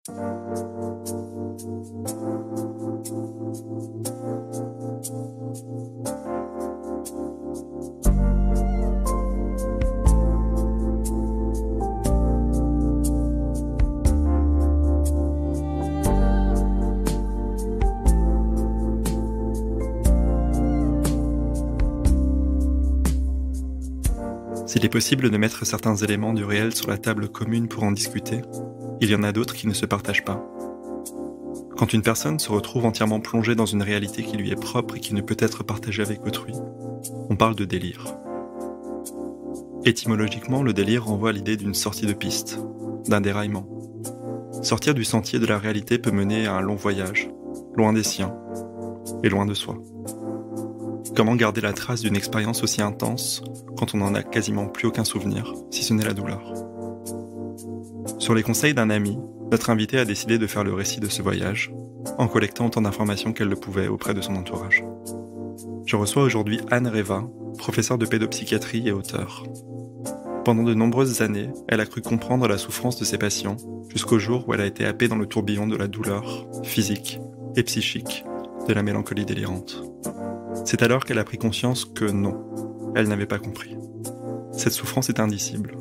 S'il est possible de mettre certains éléments du réel sur la table commune pour en discuter, il y en a d'autres qui ne se partagent pas. Quand une personne se retrouve entièrement plongée dans une réalité qui lui est propre et qui ne peut être partagée avec autrui, on parle de délire. Étymologiquement, le délire renvoie à l'idée d'une sortie de piste, d'un déraillement. Sortir du sentier de la réalité peut mener à un long voyage, loin des siens et loin de soi. Comment garder la trace d'une expérience aussi intense quand on n'en a quasiment plus aucun souvenir, si ce n'est la douleur? Sur les conseils d'un ami, notre invitée a décidé de faire le récit de ce voyage, en collectant autant d'informations qu'elle le pouvait auprès de son entourage. Je reçois aujourd'hui Anne Reva, professeure de pédopsychiatrie et auteure. Pendant de nombreuses années, elle a cru comprendre la souffrance de ses patients, jusqu'au jour où elle a été happée dans le tourbillon de la douleur, physique et psychique, de la mélancolie délirante. C'est alors qu'elle a pris conscience que non, elle n'avait pas compris. Cette souffrance est indicible.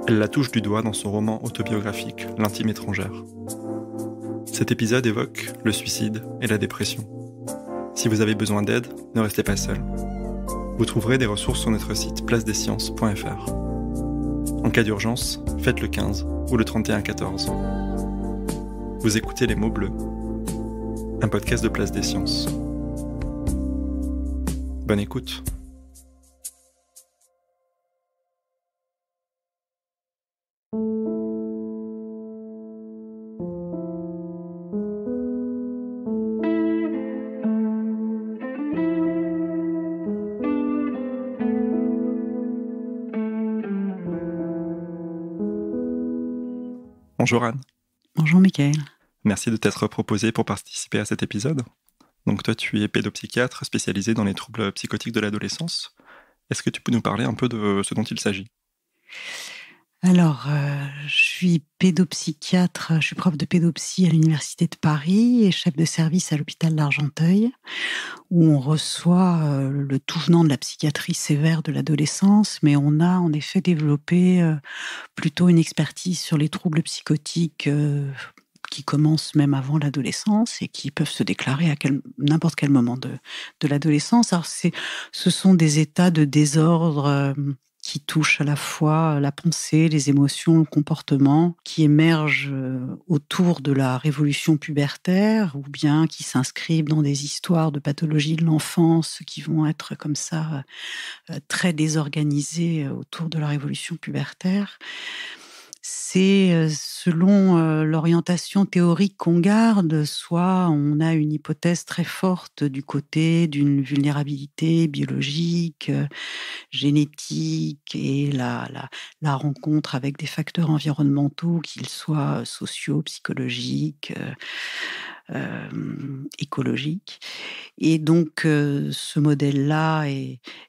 Elle la touche du doigt dans son roman autobiographique « L'intime étrangère ». Cet épisode évoque le suicide et la dépression. Si vous avez besoin d'aide, ne restez pas seul. Vous trouverez des ressources sur notre site placedesciences.fr. En cas d'urgence, faites le 15 ou le 3114. Vous écoutez Les Mots Bleus, un podcast de Place des Sciences. Bonne écoute. Bonjour Anne. Bonjour Mickaël. Merci de t'être proposée pour participer à cet épisode. Donc toi, tu es pédopsychiatre spécialisé dans les troubles psychotiques de l'adolescence. Est-ce que tu peux nous parler un peu de ce dont il s'agit ? Alors, je suis pédopsychiatre, je suis prof de pédopsie à l'Université de Paris et chef de service à l'hôpital d'Argenteuil, où on reçoit le tout venant de la psychiatrie sévère de l'adolescence, mais on a en effet développé plutôt une expertise sur les troubles psychotiques qui commencent même avant l'adolescence et qui peuvent se déclarer à n'importe quel moment de l'adolescence. Alors, ce sont des états de désordre qui touchent à la fois la pensée, les émotions, le comportement, qui émergent autour de la révolution pubertaire ou bien qui s'inscrivent dans des histoires de pathologie de l'enfance qui vont être comme ça très désorganisées autour de la révolution pubertaire. C'est selon l'orientation théorique qu'on garde, soit on a une hypothèse très forte du côté d'une vulnérabilité biologique, génétique et la rencontre avec des facteurs environnementaux, qu'ils soient sociaux, psychologiques, écologiques. Et donc, ce modèle-là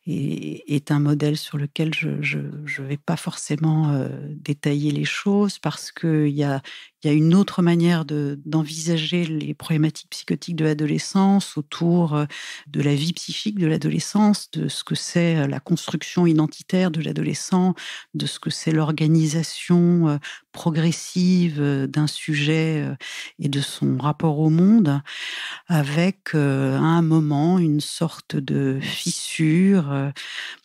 est un modèle sur lequel je vais pas forcément détailler les choses parce qu'il y a une autre manière d'envisager les problématiques psychotiques de l'adolescence autour de la vie psychique de l'adolescence, de ce que c'est la construction identitaire de l'adolescent, de ce que c'est l'organisation progressive d'un sujet et de son rapport au monde, avec à un moment une sorte de fissure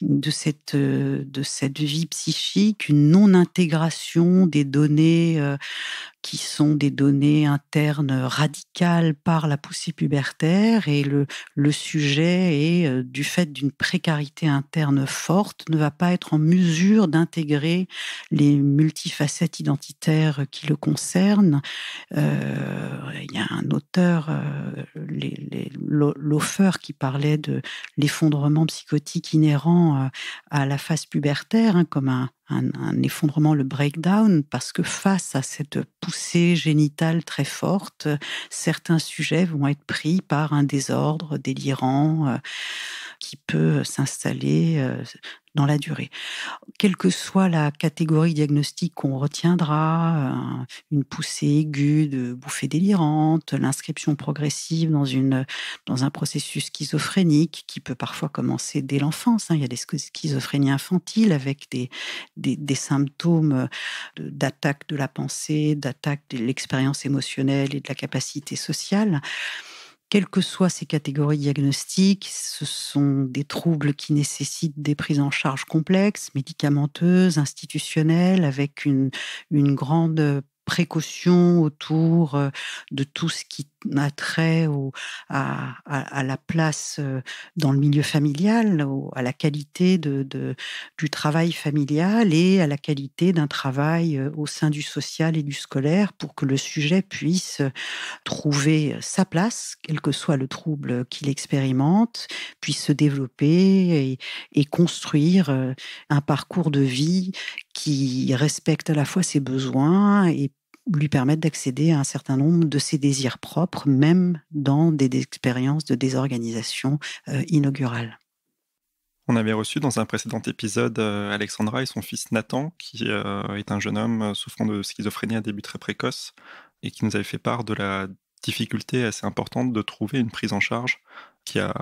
de cette vie psychique, une non-intégration des données qui sont des données internes radicales par la poussée pubertaire, et le sujet est, du fait d'une précarité interne forte, ne va pas être en mesure d'intégrer les multifacettes identitaires qui le concernent. Il y a un auteur, Laufer, qui parlait de l'effondrement psychotique inhérent à la phase pubertaire, comme un effondrement, le breakdown, parce que face à cette poussée génitale très forte, certains sujets vont être pris par un désordre délirant, qui peut s'installer dans la durée. Quelle que soit la catégorie diagnostique qu'on retiendra, une poussée aiguë de bouffées délirantes, l'inscription progressive dans un processus schizophrénique qui peut parfois commencer dès l'enfance. Il y a des schizophrénies infantiles avec des symptômes d'attaque de la pensée, d'attaque de l'expérience émotionnelle et de la capacité sociale. Quelles que soient ces catégories diagnostiques, ce sont des troubles qui nécessitent des prises en charge complexes, médicamenteuses, institutionnelles, avec une grande précaution autour de tout ce qui a trait à la place dans le milieu familial, à la qualité du travail familial et à la qualité d'un travail au sein du social et du scolaire pour que le sujet puisse trouver sa place, quel que soit le trouble qu'il expérimente, puisse se développer et construire un parcours de vie qui respecte à la fois ses besoins et lui permettre d'accéder à un certain nombre de ses désirs propres, même dans des expériences de désorganisation inaugurale. On avait reçu dans un précédent épisode Alexandra et son fils Nathan, qui est un jeune homme souffrant de schizophrénie à début très précoce, et qui nous avait fait part de la difficulté assez importante de trouver une prise en charge qui a,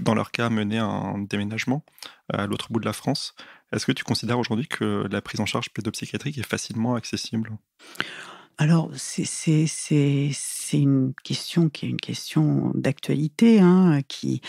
dans leur cas, mené à un déménagement à l'autre bout de la France. Est-ce que tu considères aujourd'hui que la prise en charge pédopsychiatrique est facilement accessible ? Alors, c'est une question qui est une question d'actualité, qui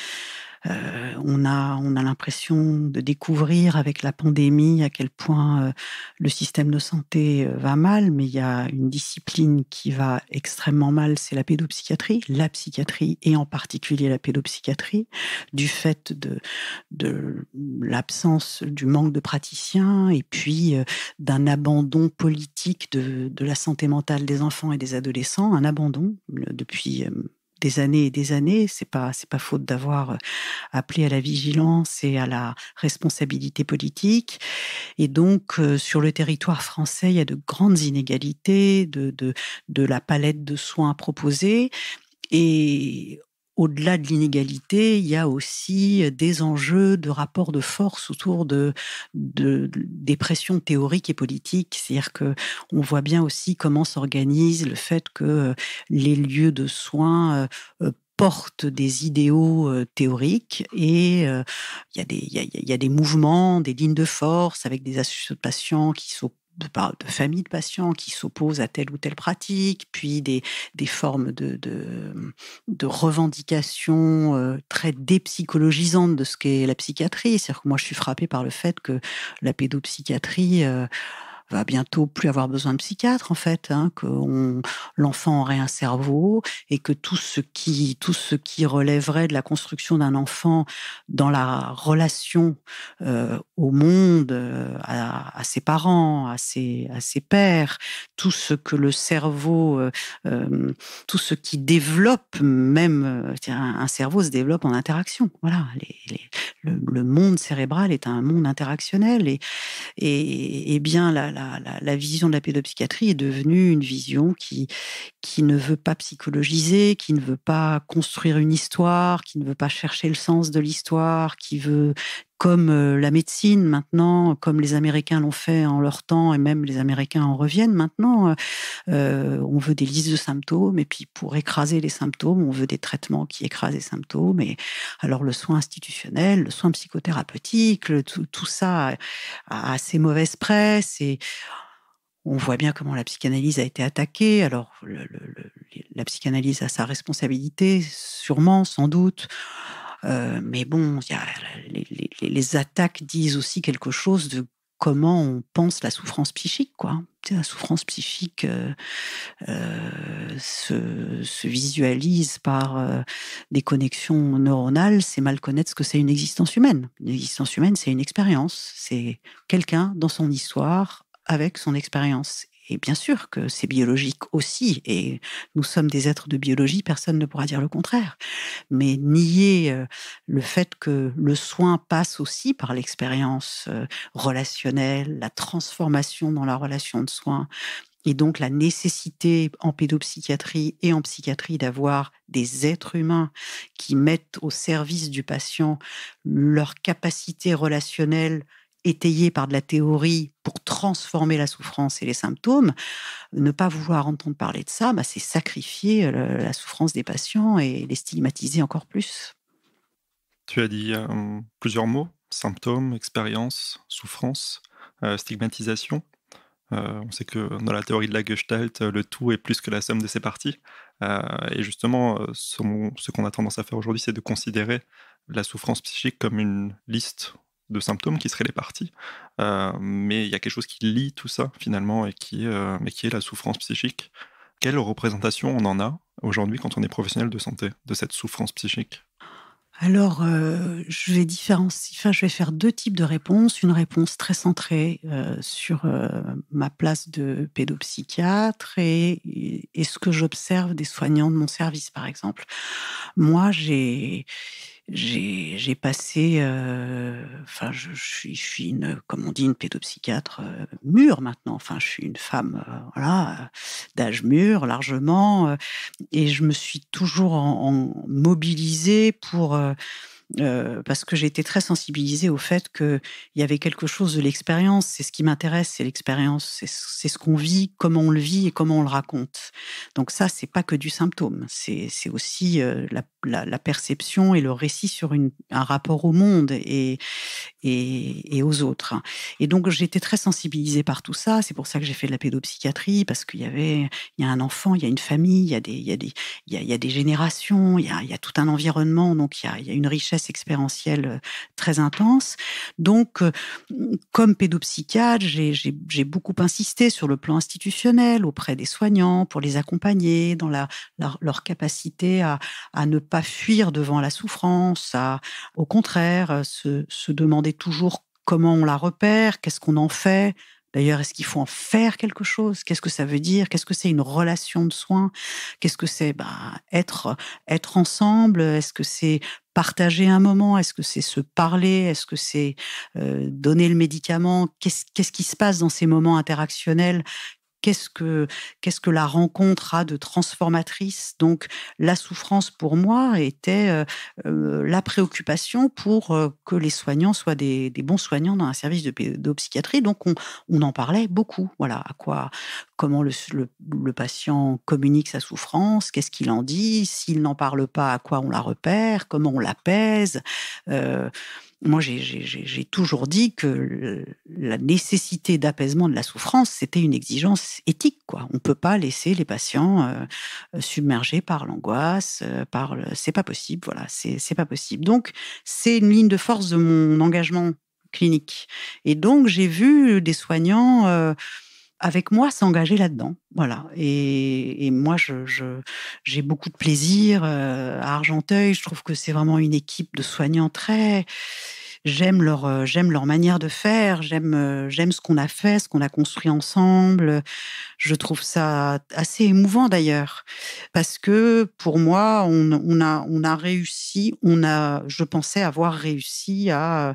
on a l'impression de découvrir avec la pandémie à quel point le système de santé va mal, mais il y a une discipline qui va extrêmement mal, c'est la pédopsychiatrie, la psychiatrie et en particulier la pédopsychiatrie, du fait de l'absence, du manque de praticiens et puis d'un abandon politique de la santé mentale des enfants et des adolescents, un abandon depuis des années et des années. C'est pas faute d'avoir appelé à la vigilance et à la responsabilité politique. Et donc, sur le territoire français, il y a de grandes inégalités de la palette de soins proposés. Et au-delà de l'inégalité, il y a aussi des enjeux de rapport de force autour des pressions théoriques et politiques. C'est-à-dire que on voit bien aussi comment s'organise le fait que les lieux de soins portent des idéaux théoriques et il y a des mouvements, des lignes de force avec des associations de patients de familles de patients qui s'opposent à telle ou telle pratique, puis des formes de revendications très dépsychologisantes de ce qu'est la psychiatrie. C'est-à-dire que moi, je suis frappée par le fait que la pédopsychiatrie va bientôt plus avoir besoin de psychiatre, en fait, que l'enfant aurait un cerveau et que tout ce qui relèverait de la construction d'un enfant dans la relation au monde, à ses parents, à ses pairs, tout ce que le cerveau, tout ce qui développe, même un cerveau se développe en interaction. Voilà, le monde cérébral est un monde interactionnel et bien la vision de la pédopsychiatrie est devenue une vision qui ne veut pas psychologiser, qui ne veut pas construire une histoire, qui ne veut pas chercher le sens de l'histoire, qui veut, comme la médecine maintenant, comme les Américains l'ont fait en leur temps, et même les Américains en reviennent maintenant, on veut des listes de symptômes, et puis pour écraser les symptômes, on veut des traitements qui écrasent les symptômes. Et alors le soin institutionnel, le soin psychothérapeutique, tout ça a assez mauvaise presse, et on voit bien comment la psychanalyse a été attaquée. Alors, la psychanalyse a sa responsabilité, sûrement, sans doute. Mais bon, les attaques disent aussi quelque chose de comment on pense la souffrance psychique, quoi. La souffrance psychique se visualise par des connexions neuronales. C'est mal connaître ce que c'est une existence humaine. Une existence humaine, c'est une expérience. C'est quelqu'un dans son histoire avec son expérience. Et bien sûr que c'est biologique aussi, et nous sommes des êtres de biologie, personne ne pourra dire le contraire. Mais nier le fait que le soin passe aussi par l'expérience relationnelle, la transformation dans la relation de soin, Et donc la nécessité en pédopsychiatrie et en psychiatrie d'avoir des êtres humains qui mettent au service du patient leur capacité relationnelle étayée par de la théorie pour transformer la souffrance et les symptômes, ne pas vouloir entendre parler de ça, c'est sacrifier la souffrance des patients et les stigmatiser encore plus. Tu as dit plusieurs mots, symptômes, expérience, souffrance, stigmatisation. On sait que dans la théorie de la Gestalt, le tout est plus que la somme de ses parties. Et justement, ce qu'on a tendance à faire aujourd'hui, c'est de considérer la souffrance psychique comme une liste de symptômes qui seraient les parties. Mais il y a quelque chose qui lie tout ça, finalement, et qui est la souffrance psychique. Quelle représentation on en a aujourd'hui quand on est professionnel de santé, de cette souffrance psychique? Alors, je vais différencier, je vais faire 2 types de réponses. Une réponse très centrée, sur, ma place de pédopsychiatre et ce que j'observe des soignants de mon service, par exemple. Moi, j'ai passé, je suis une, comme on dit, une pédopsychiatre, mûre maintenant. Enfin, je suis une femme, d'âge mûr largement, et je me suis toujours en mobilisée pour, parce que j'ai été très sensibilisée au fait qu'il y avait quelque chose de l'expérience. C'est ce qui m'intéresse, c'est l'expérience, c'est ce qu'on vit, comment on le vit et comment on le raconte. Donc ça, c'est pas que du symptôme, c'est aussi, la perception et le récit sur un rapport au monde et aux autres. Et donc j'étais très sensibilisée par tout ça. C'est pour ça que j'ai fait de la pédopsychiatrie, parce qu'il y a un enfant, il y a une famille, il y a des générations, il y a tout un environnement, donc il y a une richesse expérientielle très intense. Donc, comme pédopsychiatre, j'ai beaucoup insisté sur le plan institutionnel auprès des soignants pour les accompagner dans leur capacité à ne pas fuir devant la souffrance, au contraire, se demander toujours comment on la repère, qu'est-ce qu'on en fait. D'ailleurs, est-ce qu'il faut en faire quelque chose? Qu'est-ce que ça veut dire? Qu'est-ce que c'est une relation de soins? Qu'est-ce que c'est? Être ensemble. Est-ce que c'est partager un moment? Est-ce que c'est se parler? Est-ce que c'est donner le médicament? Qu'est-ce qui se passe dans ces moments interactionnels? Qu'est-ce que la rencontre a de transformatrice? Donc la souffrance pour moi était, la préoccupation pour, que les soignants soient des bons soignants dans un service de pédopsychiatrie. Donc on en parlait beaucoup. Voilà, comment le patient communique sa souffrance, qu'est-ce qu'il en dit? S'il n'en parle pas, à quoi on la repère? Comment on l'apaise? Heu Moi, j'ai toujours dit que la nécessité d'apaisement de la souffrance, c'était une exigence éthique, quoi. On peut pas laisser les patients, submergés par l'angoisse, c'est pas possible, voilà, c'est pas possible. Donc c'est une ligne de force de mon engagement clinique et donc j'ai vu des soignants, avec moi s'engager là-dedans, voilà. Et moi j'ai beaucoup de plaisir, à Argenteuil. Je trouve que c'est vraiment une équipe de soignants très. J'aime leur manière de faire, j'aime ce qu'on a fait, ce qu'on a construit ensemble. Je trouve ça assez émouvant d'ailleurs, parce que pour moi, on a réussi, je pensais avoir réussi à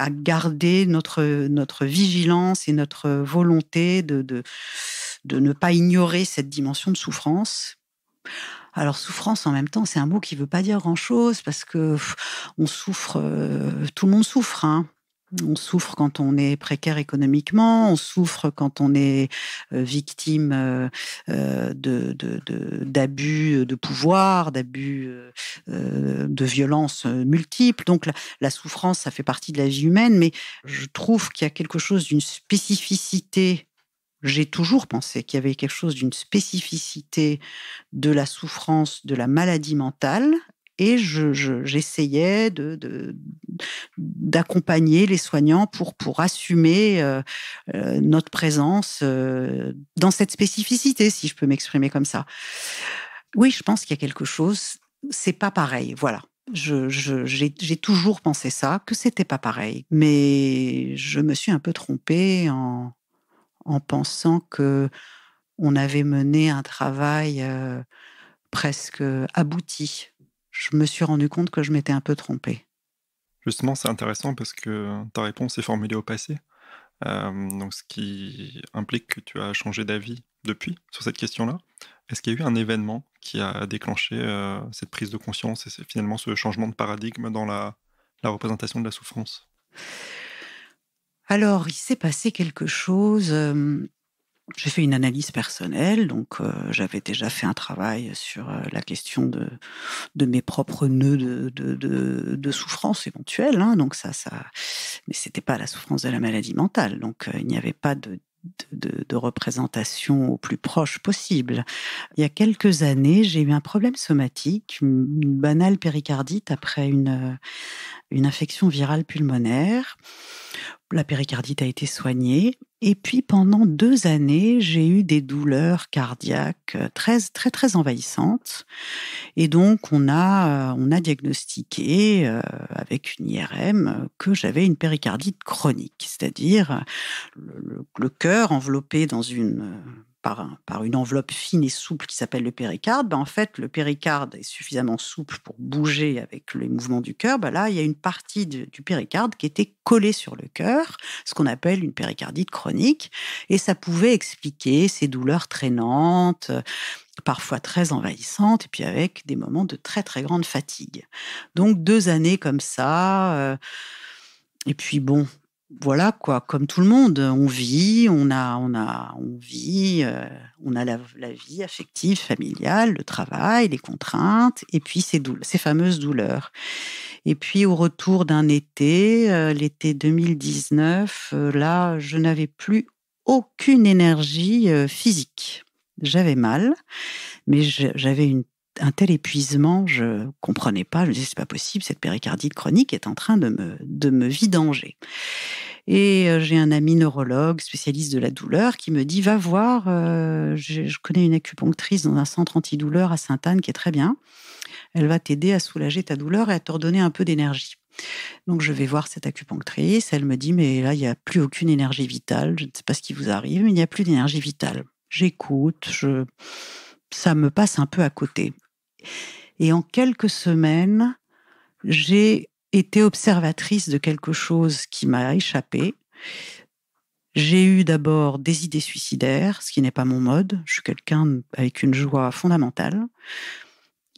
garder notre vigilance et notre volonté de ne pas ignorer cette dimension de souffrance. Alors souffrance, en même temps, c'est un mot qui veut pas dire grand-chose parce que on souffre, tout le monde souffre, hein. On souffre quand on est précaire économiquement, on souffre quand on est, victime, d'abus de pouvoir, d'abus, de violences, multiples. Donc la souffrance, ça fait partie de la vie humaine, mais je trouve qu'il y a quelque chose d'une spécificité. J'ai toujours pensé qu'il y avait quelque chose d'une spécificité de la souffrance, de la maladie mentale, et j'essayais d'accompagner les soignants pour assumer, notre présence, dans cette spécificité, si je peux m'exprimer comme ça. Oui, je pense qu'il y a quelque chose, c'est pas pareil, voilà. J'ai toujours pensé ça, que c'était pas pareil, mais je me suis un peu trompée en pensant que on avait mené un travail, presque abouti. Je me suis rendu compte que je m'étais un peu trompée. Justement, c'est intéressant parce que ta réponse est formulée au passé. Donc ce qui implique que tu as changé d'avis depuis sur cette question-là. Est-ce qu'il y a eu un événement qui a déclenché, cette prise de conscience et c'est finalement ce changement de paradigme dans la représentation de la souffrance? Alors, il s'est passé quelque chose, j'ai fait une analyse personnelle, donc j'avais déjà fait un travail sur, la question de mes propres nœuds de souffrance éventuelle, hein, donc ça mais c'était pas la souffrance de la maladie mentale, donc il n'y avait pas de représentation au plus proche possible. Il y a quelques années, j'ai eu un problème somatique, une banale péricardite après une infection virale pulmonaire. La péricardite a été soignée et puis pendant 2 années, j'ai eu des douleurs cardiaques, très envahissantes et donc on a diagnostiqué, avec une IRM, que j'avais une péricardite chronique. C'est-à-dire, le cœur enveloppé dans par une enveloppe fine et souple qui s'appelle le péricarde. En fait, le péricarde est suffisamment souple pour bouger avec les mouvements du cœur. Là, il y a une partie du péricarde qui était collée sur le cœur, ce qu'on appelle une péricardite chronique et ça pouvait expliquer ces douleurs traînantes, parfois très envahissantes et puis avec des moments de très grande fatigue. Donc 2 années comme ça, et puis bon, voilà quoi, comme tout le monde, on vit, on vit, on a la vie affective, familiale, le travail, les contraintes et puis ces fameuses douleurs. Et puis au retour d'un été, l'été 2019, là, je n'avais plus aucune énergie, physique. J'avais mal, mais j'avais un tel épuisement, je comprenais pas, je me disais: «C'est pas possible, cette péricardite chronique est en train de me vidanger». Et j'ai un ami neurologue, spécialiste de la douleur, qui me dit: «Va voir, je connais une acupunctrice dans un centre antidouleur à Sainte-Anne qui est très bien. Elle va t'aider à soulager ta douleur et à te redonner un peu d'énergie». Donc je vais voir cette acupunctrice, elle me dit: «Mais là, il y a plus aucune énergie vitale, je ne sais pas ce qui vous arrive, mais il n'y a plus d'énergie vitale». J'écoute, ça me passe un peu à côté. Et en quelques semaines, j'ai été observatrice de quelque chose qui m'a échappé. J'ai eu d'abord des idées suicidaires, ce qui n'est pas mon mode. Je suis quelqu'un avec une joie fondamentale.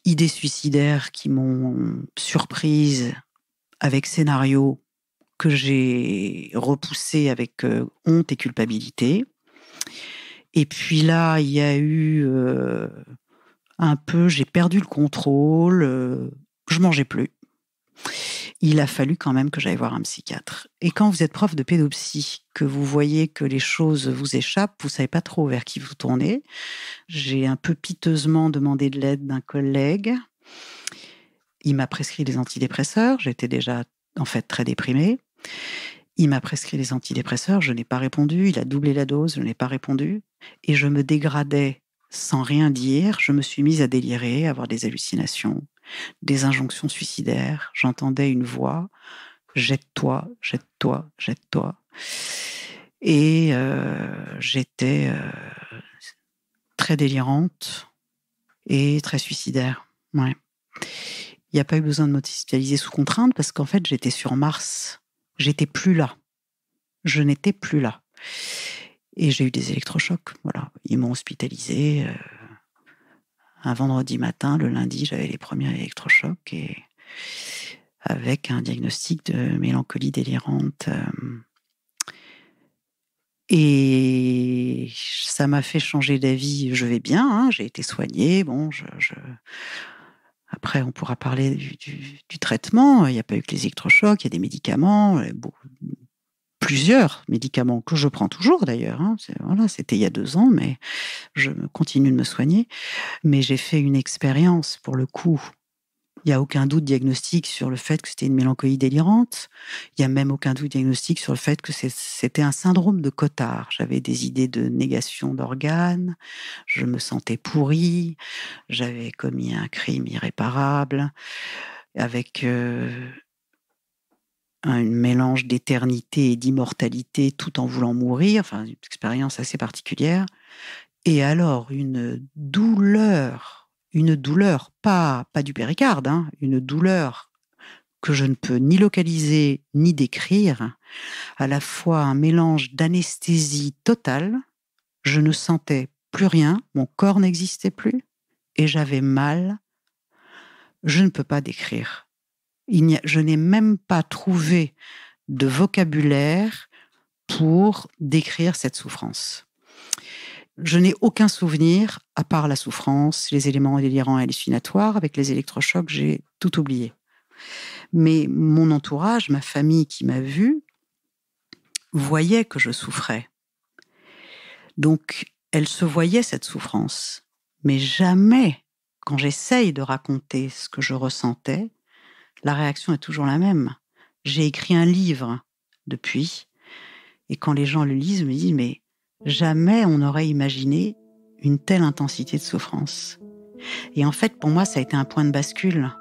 Idées suicidaires qui m'ont surprise avec scénario que j'ai repoussé avec honte et culpabilité. Et puis là, il y a eu un peu, j'ai perdu le contrôle, je mangeais plus. Il a fallu quand même que j'aille voir un psychiatre. Et quand vous êtes prof de pédopsie, que vous voyez que les choses vous échappent, vous savez pas trop vers qui vous tournez. J'ai un peu piteusement demandé de l'aide d'un collègue. Il m'a prescrit des antidépresseurs. J'étais déjà, en fait, très déprimée. Il m'a prescrit des antidépresseurs. Je n'ai pas répondu. Il a doublé la dose. Je n'ai pas répondu. Et je me dégradais sans rien dire. Je me suis mise à délirer, à avoir des hallucinations, des injonctions suicidaires. J'entendais une voix: jette-toi, jette-toi, jette-toi. Et j'étais très délirante et très suicidaire. Ouais. Il n'y a pas eu besoin de m'hospitaliser sous contrainte parce qu'en fait, j'étais sur Mars. J'étais plus là. Je n'étais plus là. Et j'ai eu des électrochocs. Voilà. Ils m'ont hospitalisée un vendredi matin. Le lundi, j'avais les premiers électrochocs et avec un diagnostic de mélancolie délirante. Et ça m'a fait changer d'avis. Je vais bien, hein, j'ai été soignée. Bon, après, on pourra parler du traitement. Il n'y a pas eu que les électrochocs, il y a des médicaments, plusieurs médicaments que je prends toujours d'ailleurs. Hein. Voilà, c'était il y a 2 ans, mais je continue de me soigner. Mais j'ai fait une expérience, pour le coup. Il n'y a aucun doute diagnostique sur le fait que c'était une mélancolie délirante. Il n'y a même aucun doute diagnostique sur le fait que c'était un syndrome de Cotard. J'avais des idées de négation d'organes, je me sentais pourrie, j'avais commis un crime irréparable, avec un mélange d'éternité et d'immortalité tout en voulant mourir, enfin une expérience assez particulière. Et alors une douleur pas du péricarde, hein, une douleur que je ne peux ni localiser ni décrire, à la fois un mélange d'anesthésie totale, je ne sentais plus rien, mon corps n'existait plus, et j'avais mal. Je ne peux pas décrire. Je n'ai même pas trouvé de vocabulaire pour décrire cette souffrance. Je n'ai aucun souvenir, à part la souffrance, les éléments délirants et hallucinatoires. Avec les électrochocs, j'ai tout oublié. Mais mon entourage, ma famille qui m'a vue, voyait que je souffrais. Donc, elle se voyait cette souffrance. Mais jamais, quand j'essaye de raconter ce que je ressentais, la réaction est toujours la même. J'ai écrit un livre depuis, et quand les gens le lisent, je me dis, mais jamais on n'aurait imaginé une telle intensité de souffrance. Et en fait, pour moi, ça a été un point de bascule.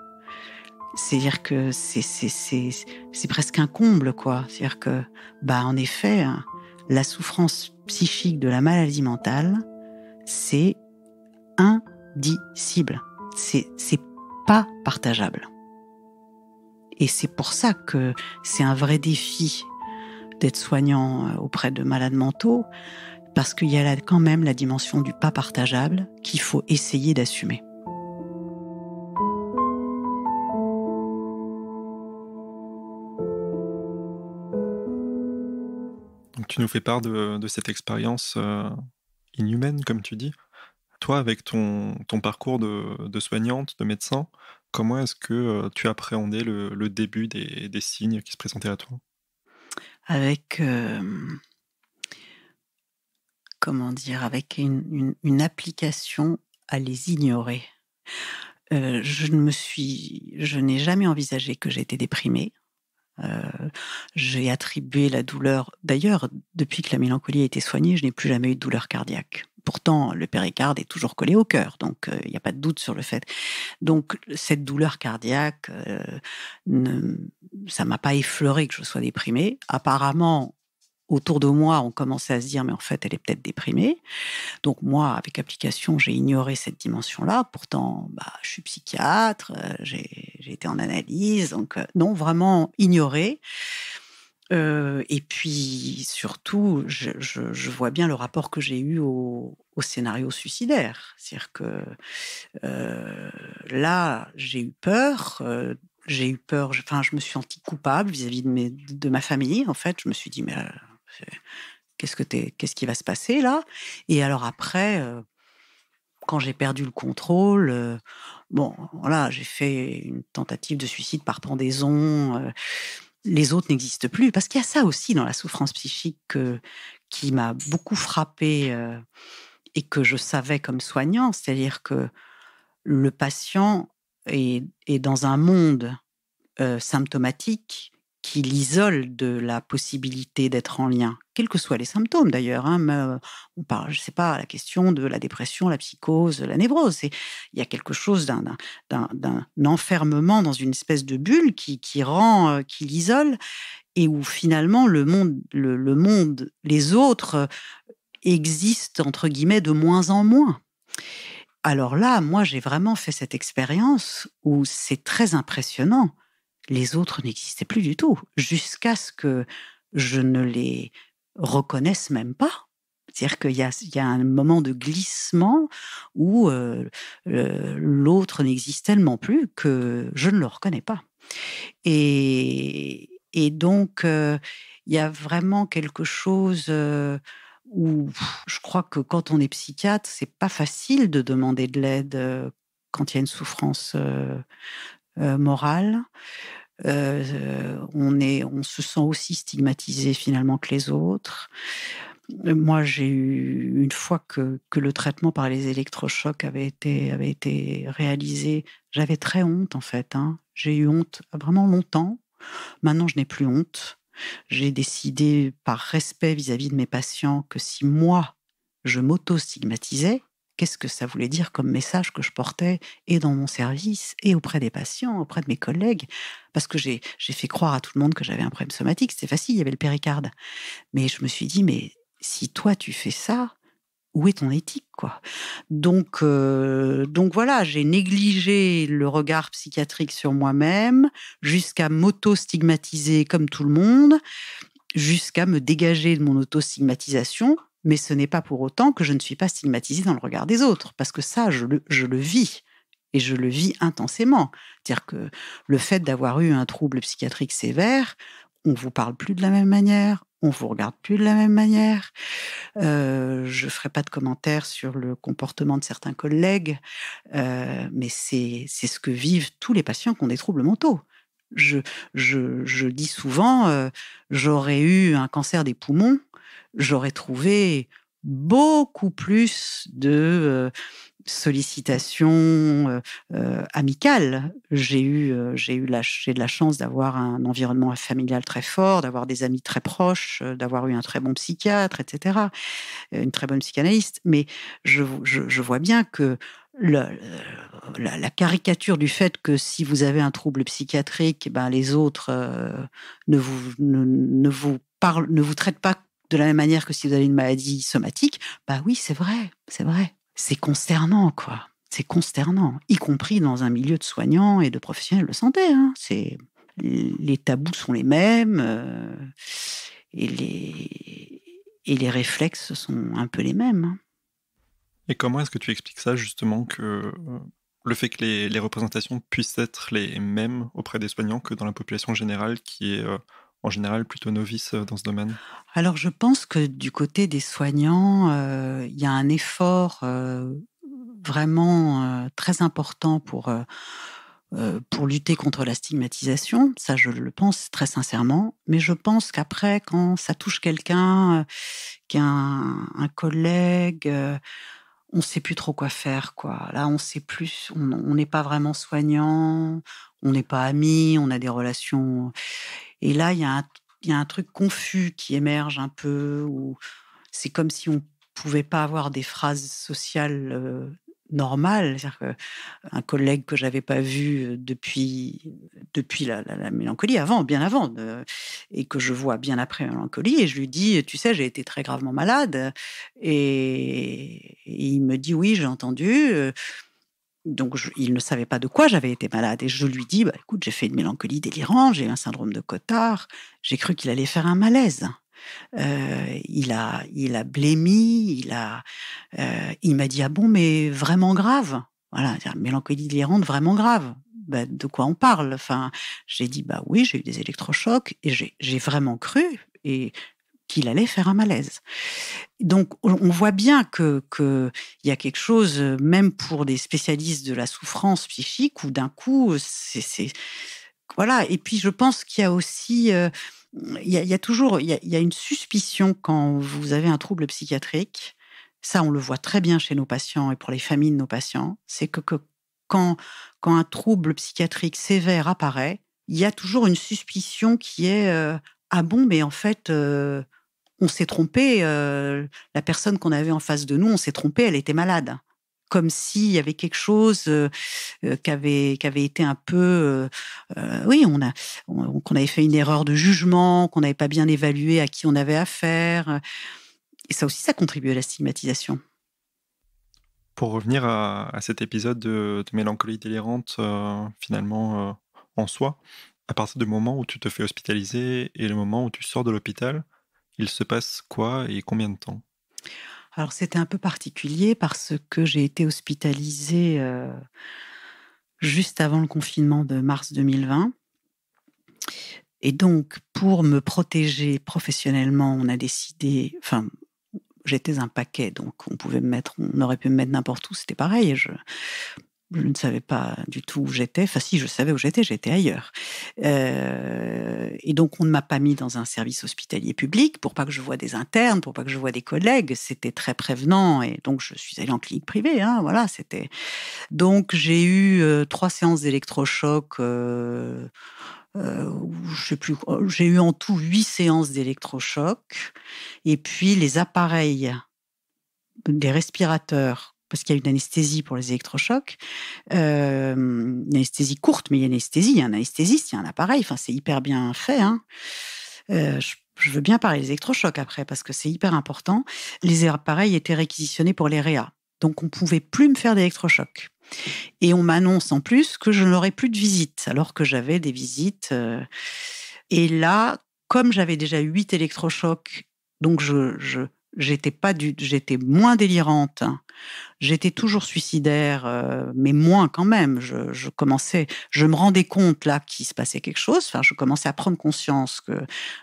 C'est-à-dire que c'est presque un comble, quoi. C'est-à-dire que, en effet, la souffrance psychique de la maladie mentale, c'est indicible. C'est pas partageable. Et c'est pour ça que c'est un vrai défi d'être soignant auprès de malades mentaux, parce qu'il y a là quand même la dimension du pas partageable qu'il faut essayer d'assumer. Donc tu nous fais part de cette expérience inhumaine, comme tu dis. Toi, avec ton parcours de soignante, de médecin, comment est-ce que tu appréhendais le début des signes qui se présentaient à toi? Avec, avec une application à les ignorer. Je n'ai jamais envisagé que j'étais déprimée. J'ai attribué la douleur. D'ailleurs, depuis que la mélancolie a été soignée, je n'ai plus jamais eu de douleur cardiaque. Pourtant, le péricarde est toujours collé au cœur, donc il n'y a pas de doute sur le fait. Donc, cette douleur cardiaque, ça m'a pas effleuré que je sois déprimée. Apparemment, autour de moi, on commençait à se dire, mais en fait, elle est peut-être déprimée. Donc moi, avec application, j'ai ignoré cette dimension-là. Pourtant, je suis psychiatre, j'ai été en analyse, donc non, vraiment ignoré. Et puis surtout, je vois bien le rapport que j'ai eu au scénario suicidaire. C'est-à-dire que là, j'ai eu peur. Je me suis sentie coupable vis-à-vis de ma famille. En fait, je me suis dit, mais qu'est-ce qui va se passer là? Et alors après, quand j'ai perdu le contrôle, voilà, j'ai fait une tentative de suicide par pendaison. Les autres n'existent plus, parce qu'il y a ça aussi dans la souffrance psychique qui m'a beaucoup frappée et que je savais comme soignant, c'est-à-dire que le patient est dans un monde symptomatique qui l'isole de la possibilité d'être en lien, quels que soient les symptômes d'ailleurs. Mais, on parle, je sais pas, la question de la dépression, la psychose, la névrose. Il y a quelque chose d'un enfermement dans une espèce de bulle qui l'isole, et où finalement le monde, les autres existent entre guillemets de moins en moins. Alors là, moi, j'ai vraiment fait cette expérience où c'est très impressionnant. Les autres n'existaient plus du tout, jusqu'à ce que je ne les reconnaisse même pas. C'est-à-dire qu'il y a un moment de glissement où l'autre n'existe tellement plus que je ne le reconnais pas. Et donc, il y a vraiment quelque chose où je crois que quand on est psychiatre, c'est pas facile de demander de l'aide quand il y a une souffrance morale. On se sent aussi stigmatisé finalement que les autres. Moi, j'ai eu, une fois que le traitement par les électrochocs avait été réalisé, j'avais très honte en fait. J'ai eu honte vraiment longtemps. Maintenant, je n'ai plus honte. J'ai décidé, par respect vis-à-vis de mes patients, que si moi, je m'auto-stigmatisais, qu'est-ce que ça voulait dire comme message que je portais, et dans mon service, et auprès des patients, auprès de mes collègues? Parce que j'ai fait croire à tout le monde que j'avais un problème somatique. C'était facile, il y avait le péricarde. Mais je me suis dit, mais si toi tu fais ça, où est ton éthique, quoi? Donc voilà, j'ai négligé le regard psychiatrique sur moi-même, jusqu'à m'auto-stigmatiser comme tout le monde, jusqu'à me dégager de mon auto-stigmatisation, mais ce n'est pas pour autant que je ne suis pas stigmatisée dans le regard des autres, parce que ça, je le vis, et je le vis intensément. C'est-à-dire que le fait d'avoir eu un trouble psychiatrique sévère, on vous parle plus de la même manière, on vous regarde plus de la même manière. Je ferai pas de commentaires sur le comportement de certains collègues, mais c'est ce que vivent tous les patients qui ont des troubles mentaux. Je dis souvent, j'aurais eu un cancer des poumons, j'aurais trouvé beaucoup plus de sollicitations amicales. J'ai de la chance d'avoir un environnement familial très fort, d'avoir des amis très proches, d'avoir eu un très bon psychiatre, etc., une très bonne psychanalyste. Mais je vois bien que la caricature du fait que si vous avez un trouble psychiatrique, ben les autres ne vous traitent pas de la même manière que si vous avez une maladie somatique. Bah oui, c'est vrai, c'est vrai. C'est consternant, quoi. C'est consternant, y compris dans un milieu de soignants et de professionnels de santé. Hein. Les tabous sont les mêmes et les réflexes sont un peu les mêmes. Hein. Et comment est-ce que tu expliques ça, justement, que le fait que les représentations puissent être les mêmes auprès des soignants que dans la population générale, qui est en général plutôt novice dans ce domaine? Alors, je pense que du côté des soignants, il y a un effort vraiment très important pour lutter contre la stigmatisation. Ça, je le pense très sincèrement. Mais je pense qu'après, quand ça touche quelqu'un qui est un collègue, on ne sait plus trop quoi faire, quoi. Là, on sait plus, on n'est pas vraiment soignant, on n'est pas amis, on a des relations. Et là, il y a un truc confus qui émerge un peu, où c'est comme si on pouvait pas avoir des phrases sociales normales. C'est-à-dire qu'un collègue que j'avais pas vu depuis la mélancolie, bien avant, et que je vois bien après la mélancolie, et je lui dis, tu sais, j'ai été très gravement malade, et il me dit, oui, j'ai entendu. Donc, il ne savait pas de quoi j'avais été malade. Et je lui dis, bah, écoute, j'ai fait une mélancolie délirante, j'ai eu un syndrome de Cotard, j'ai cru qu'il allait faire un malaise. Il a blêmi, il m'a dit, ah bon, mais vraiment grave. Voilà, mélancolie délirante, vraiment grave. Bah, de quoi on parle? Enfin, j'ai dit, bah oui, j'ai eu des électrochocs, et j'ai vraiment cru qu'il allait faire un malaise. Donc, on voit bien que il y a quelque chose, même pour des spécialistes de la souffrance psychique, où d'un coup, voilà. Et puis, je pense qu'il y a aussi, il y a toujours, il y a une suspicion quand vous avez un trouble psychiatrique. Ça, on le voit très bien chez nos patients et pour les familles de nos patients. C'est que quand un trouble psychiatrique sévère apparaît, il y a toujours une suspicion qui est ah bon, mais en fait, on s'est trompé. La personne qu'on avait en face de nous, on s'est trompé, elle était malade. Comme s'il y avait quelque chose qui avait été un peu, oui, qu'on avait fait une erreur de jugement, qu'on n'avait pas bien évalué à qui on avait affaire. Et ça aussi, ça contribue à la stigmatisation. Pour revenir à cet épisode de mélancolie délirante, finalement, en soi, à partir du moment où tu te fais hospitaliser et le moment où tu sors de l'hôpital, il se passe quoi et combien de temps? Alors, c'était un peu particulier parce que j'ai été hospitalisée juste avant le confinement de mars 2020. Et donc, pour me protéger professionnellement, on a décidé, enfin, j'étais un paquet, donc on aurait pu me mettre n'importe où, c'était pareil. Je ne savais pas du tout où j'étais. Enfin, si, je savais où j'étais ailleurs. Et donc, on ne m'a pas mis dans un service hospitalier public pour pas que je voie des internes, pour pas que je voie des collègues. C'était très prévenant, et donc je suis allée en clinique privée. Hein, voilà, c'était. Donc, j'ai eu 3 séances d'électrochoc. Je sais plus, j'ai eu en tout 8 séances d'électrochoc, et puis les appareils, des respirateurs, parce qu'il y a une anesthésie pour les électrochocs, une anesthésie courte, mais il y a une anesthésie, il y a un anesthésiste, il y a un appareil, enfin c'est hyper bien fait. Hein. je veux bien parler des électrochocs après, parce que c'est hyper important. Les appareils étaient réquisitionnés pour les réa. Donc, on ne pouvait plus me faire d'électrochocs. Et on m'annonce en plus que je n'aurai plus de visites, alors que j'avais des visites. Et là, comme j'avais déjà eu 8 électrochocs, donc j'étais moins délirante. Hein. J'étais toujours suicidaire, mais moins quand même. Je me rendais compte là qu'il se passait quelque chose. Enfin, je commençais à prendre conscience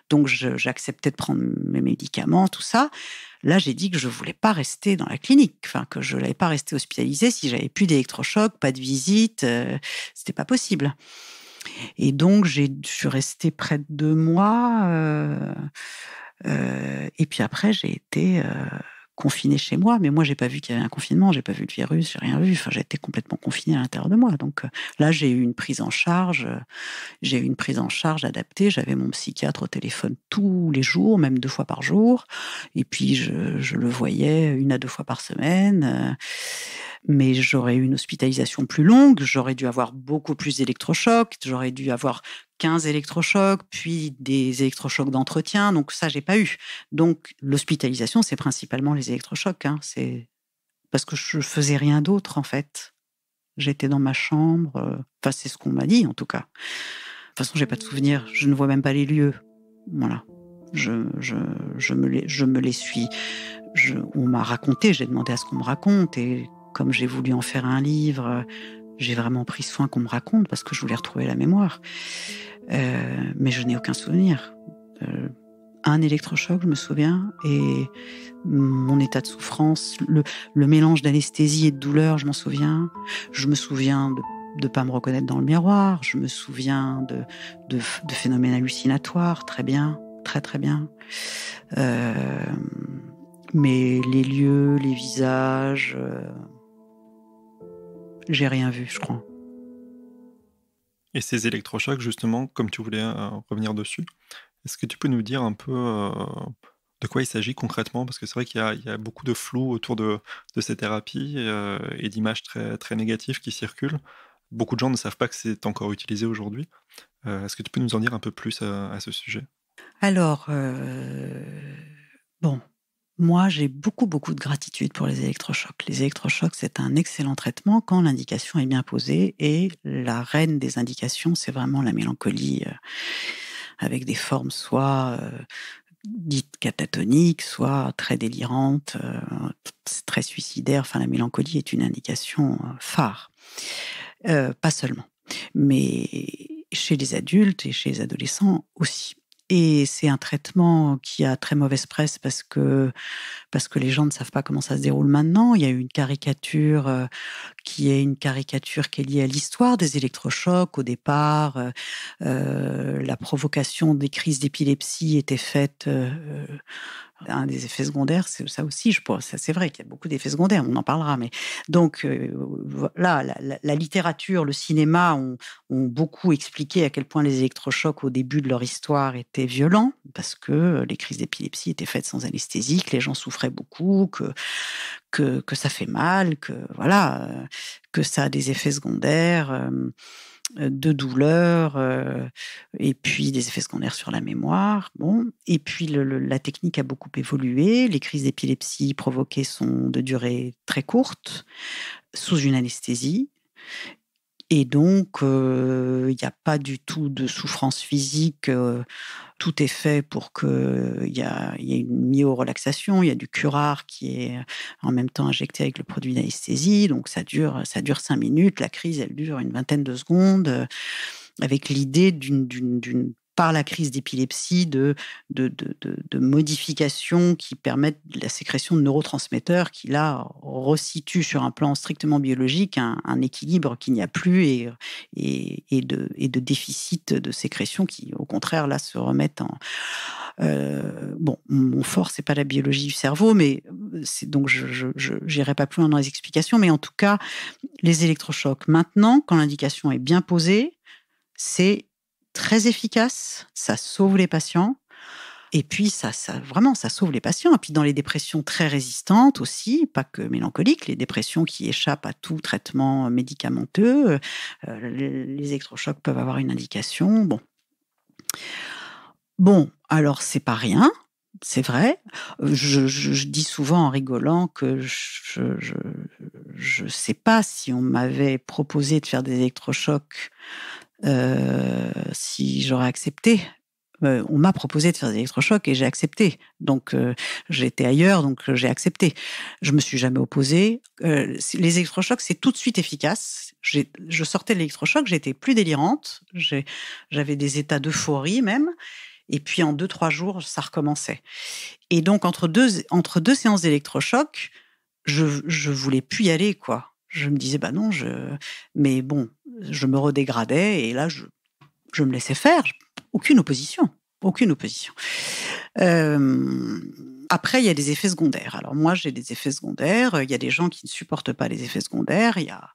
donc j'acceptais de prendre mes médicaments, tout ça. Là, j'ai dit que je voulais pas rester dans la clinique, enfin que je n'allais pas rester hospitalisée si j'avais plus d'électrochocs, pas de visite, c'était pas possible. Et donc je suis restée près de 2 mois, et puis après j'ai été confinée chez moi, mais moi j'ai pas vu qu'il y avait un confinement, j'ai pas vu le virus, j'ai rien vu. Enfin, j'ai été complètement confinée à l'intérieur de moi. Donc là, j'ai eu une prise en charge. J'ai eu une prise en charge adaptée. J'avais mon psychiatre au téléphone tous les jours, même 2 fois par jour. Et puis, je le voyais 1 à 2 fois par semaine. Mais j'aurais eu une hospitalisation plus longue. J'aurais dû avoir beaucoup plus d'électrochocs. J'aurais dû avoir 15 électrochocs, puis des électrochocs d'entretien. Donc ça, j'ai pas eu. Donc l'hospitalisation, c'est principalement les électrochocs. Hein. C'est parce que je faisais rien d'autre, en fait. J'étais dans ma chambre. Enfin, c'est ce qu'on m'a dit, en tout cas. De toute façon, j'ai pas de souvenir. Je ne vois même pas les lieux. Voilà. Je me les suis. On m'a raconté. J'ai demandé à ce qu'on me raconte. Et comme j'ai voulu en faire un livre, j'ai vraiment pris soin qu'on me raconte parce que je voulais retrouver la mémoire. Mais je n'ai aucun souvenir. Un électrochoc, je me souviens, et mon état de souffrance, le mélange d'anesthésie et de douleur, je m'en souviens. Je me souviens de pas me reconnaître dans le miroir. Je me souviens de phénomènes hallucinatoires, très bien, très très bien. Mais les lieux, les visages, j'ai rien vu, je crois. Et ces électrochocs, justement, comme tu voulais revenir dessus, est-ce que tu peux nous dire un peu de quoi il s'agit concrètement? Parce que c'est vrai qu'il y a beaucoup de flou autour de ces thérapies et d'images très, très négatives qui circulent. Beaucoup de gens ne savent pas que c'est encore utilisé aujourd'hui. Est-ce que tu peux nous en dire un peu plus à ce sujet? Alors, bon, moi, j'ai beaucoup, beaucoup de gratitude pour les électrochocs. Les électrochocs, c'est un excellent traitement quand l'indication est bien posée et la reine des indications, c'est vraiment la mélancolie, avec des formes soit, dites catatoniques, soit très délirantes, très suicidaires. Enfin, la mélancolie est une indication, phare. Pas seulement, mais chez les adultes et chez les adolescents aussi. Et c'est un traitement qui a très mauvaise presse parce que les gens ne savent pas comment ça se déroule maintenant. Il y a eu une caricature qui est liée à l'histoire des électrochocs. Au départ, la provocation des crises d'épilepsie était faite. Un des effets secondaires, c'est ça aussi, je pense. C'est vrai qu'il y a beaucoup d'effets secondaires, on en parlera. Mais donc, voilà, la littérature, le cinéma ont beaucoup expliqué à quel point les électrochocs, au début de leur histoire, étaient violents, parce que les crises d'épilepsie étaient faites sans anesthésie, que les gens souffraient beaucoup, que ça fait mal, que voilà, que ça a des effets secondaires. De douleur, et puis des effets secondaires sur la mémoire. Bon, et puis la technique a beaucoup évolué. Les crises d'épilepsie provoquées sont de durée très courte, sous une anesthésie. Et donc, il n'y a pas du tout de souffrance physique. Tout est fait pour qu'il y ait une myorelaxation. Il y a du curare qui est en même temps injecté avec le produit d'anesthésie. Donc, ça dure 5 minutes. La crise, elle dure une vingtaine de secondes, avec l'idée par la crise d'épilepsie, de modifications qui permettent la sécrétion de neurotransmetteurs qui, là, resituent sur un plan strictement biologique un équilibre qu'il n'y a plus et de déficit de sécrétion qui, au contraire, là, se remettent en... bon, mon fort, c'est pas la biologie du cerveau, mais donc je n'irai pas plus loin dans les explications, mais en tout cas, les électrochocs, maintenant, quand l'indication est bien posée, c'est très efficace, ça sauve les patients. Et puis, ça vraiment, ça sauve les patients. Et puis, dans les dépressions très résistantes aussi, pas que mélancoliques, les dépressions qui échappent à tout traitement médicamenteux, les électrochocs peuvent avoir une indication. Bon, Alors, c'est pas rien, c'est vrai. Je dis souvent en rigolant que je sais pas si on m'avait proposé de faire des électrochocs, si j'aurais accepté. On m'a proposé de faire des électrochocs et j'ai accepté. Donc, j'étais ailleurs, donc j'ai accepté. Je me suis jamais opposée. Les électrochocs, c'est tout de suite efficace. Je sortais de l'électrochoc, j'étais plus délirante, j'avais des états d'euphorie même. Et puis en 2-3 jours, ça recommençait. Et donc entre deux séances d'électrochoc, je voulais plus y aller, quoi. Je me disais: «Bah non, mais bon, je me redégradais et là je me laissais faire, aucune opposition, aucune opposition». Après il y a des effets secondaires. Alors moi, j'ai des effets secondaires, il y a des gens qui ne supportent pas les effets secondaires, il y a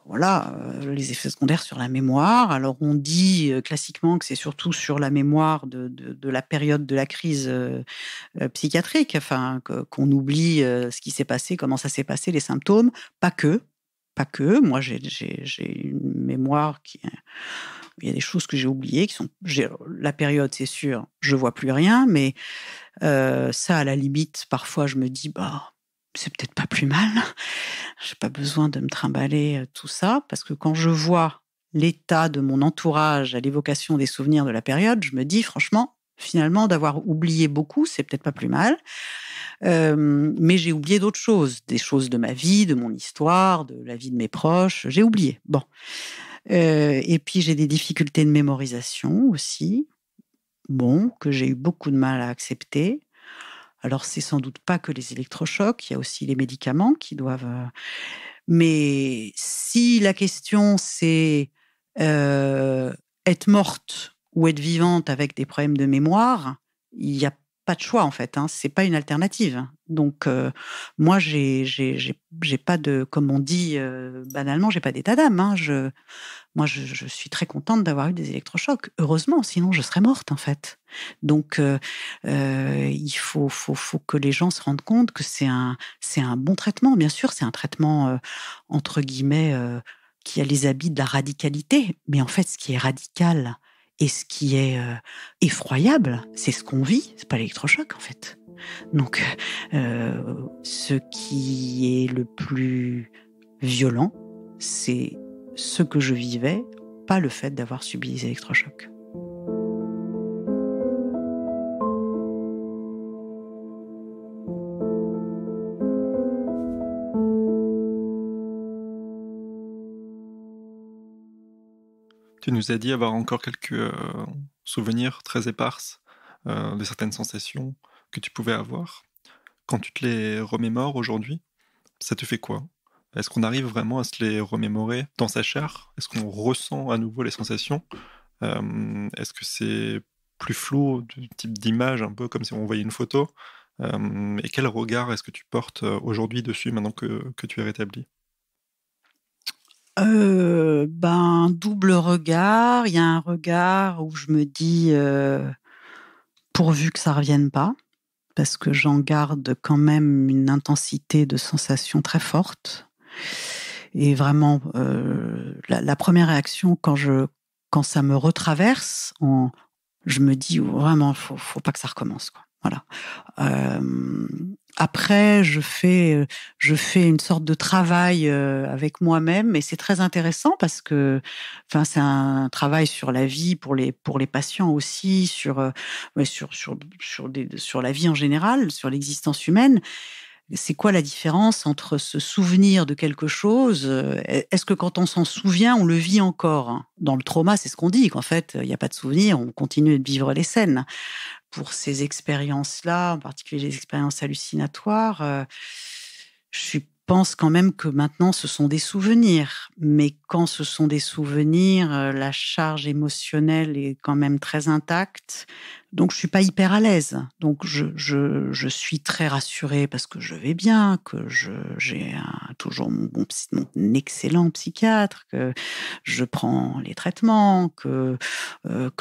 voilà, les effets secondaires sur la mémoire. Alors on dit, classiquement que c'est surtout sur la mémoire de la période de la crise, psychiatrique, enfin qu'on oublie, ce qui s'est passé, comment ça s'est passé, les symptômes. Pas que, pas que. Moi j'ai une mémoire qui il y a des choses que j'ai oubliées qui sont la période, c'est sûr, je vois plus rien, mais ça, à la limite, parfois je me dis: «Bah, c'est peut-être pas plus mal. J'ai pas besoin de me trimballer, tout ça», parce que quand je vois l'état de mon entourage à l'évocation des souvenirs de la période, je me dis: «Franchement, finalement, d'avoir oublié beaucoup, c'est peut-être pas plus mal». Mais j'ai oublié d'autres choses, des choses de ma vie, de mon histoire, de la vie de mes proches, j'ai oublié. Bon, et puis j'ai des difficultés de mémorisation aussi, bon, que j'ai eu beaucoup de mal à accepter. Alors c'est sans doute pas que les électrochocs, il y a aussi les médicaments qui doivent, mais si la question c'est, être morte ou être vivante avec des problèmes de mémoire, il y a pas de choix en fait, hein, c'est pas une alternative. Donc moi j'ai pas de, comme on dit, banalement, j'ai pas d'état d'âme, hein. Je suis très contente d'avoir eu des électrochocs. Heureusement, sinon je serais morte en fait. Donc il faut que les gens se rendent compte que c'est un bon traitement. Bien sûr, c'est un traitement, entre guillemets, qui a les habits de la radicalité. Mais en fait, ce qui est radical et ce qui est, effroyable, c'est ce qu'on vit, c'est pas l'électrochoc en fait. Donc ce qui est le plus violent, c'est ce que je vivais, pas le fait d'avoir subi des électrochocs. Tu nous as dit avoir encore quelques souvenirs très éparses de certaines sensations que tu pouvais avoir. Quand tu te les remémores aujourd'hui, ça te fait quoi? Est-ce qu'on arrive vraiment à se les remémorer dans sa chair? Est-ce qu'on ressent à nouveau les sensations? Est-ce que c'est plus flou, du type d'image, un peu comme si on voyait une photo? Et quel regard est-ce que tu portes aujourd'hui dessus maintenant que tu es rétabli? Ben, double regard. Il y a un regard où je me dis, pourvu que ça revienne pas, parce que j'en garde quand même une intensité de sensation très forte. Et vraiment, la 1re réaction quand ça me retraverse, je me dis: «Vraiment, faut pas que ça recommence, quoi». Voilà. Après je fais une sorte de travail, avec moi-même, et c'est très intéressant parce que, enfin, c'est un travail sur la vie pour les patients aussi, sur, ouais, sur la vie en général, sur l'existence humaine. C'est quoi la différence entre se souvenir de quelque chose, est-ce que quand on s'en souvient, on le vit encore, hein? Dans le trauma, c'est ce qu'on dit, qu'en fait, il y a pas de souvenir, on continue de vivre les scènes. Pour ces expériences-là, en particulier les expériences hallucinatoires, je pense quand même que maintenant ce sont des souvenirs. Mais quand ce sont des souvenirs, la charge émotionnelle est quand même très intacte. Donc je suis pas hyper à l'aise. Donc je suis très rassurée parce que je vais bien, que j'ai toujours mon excellent psychiatre, que je prends les traitements, que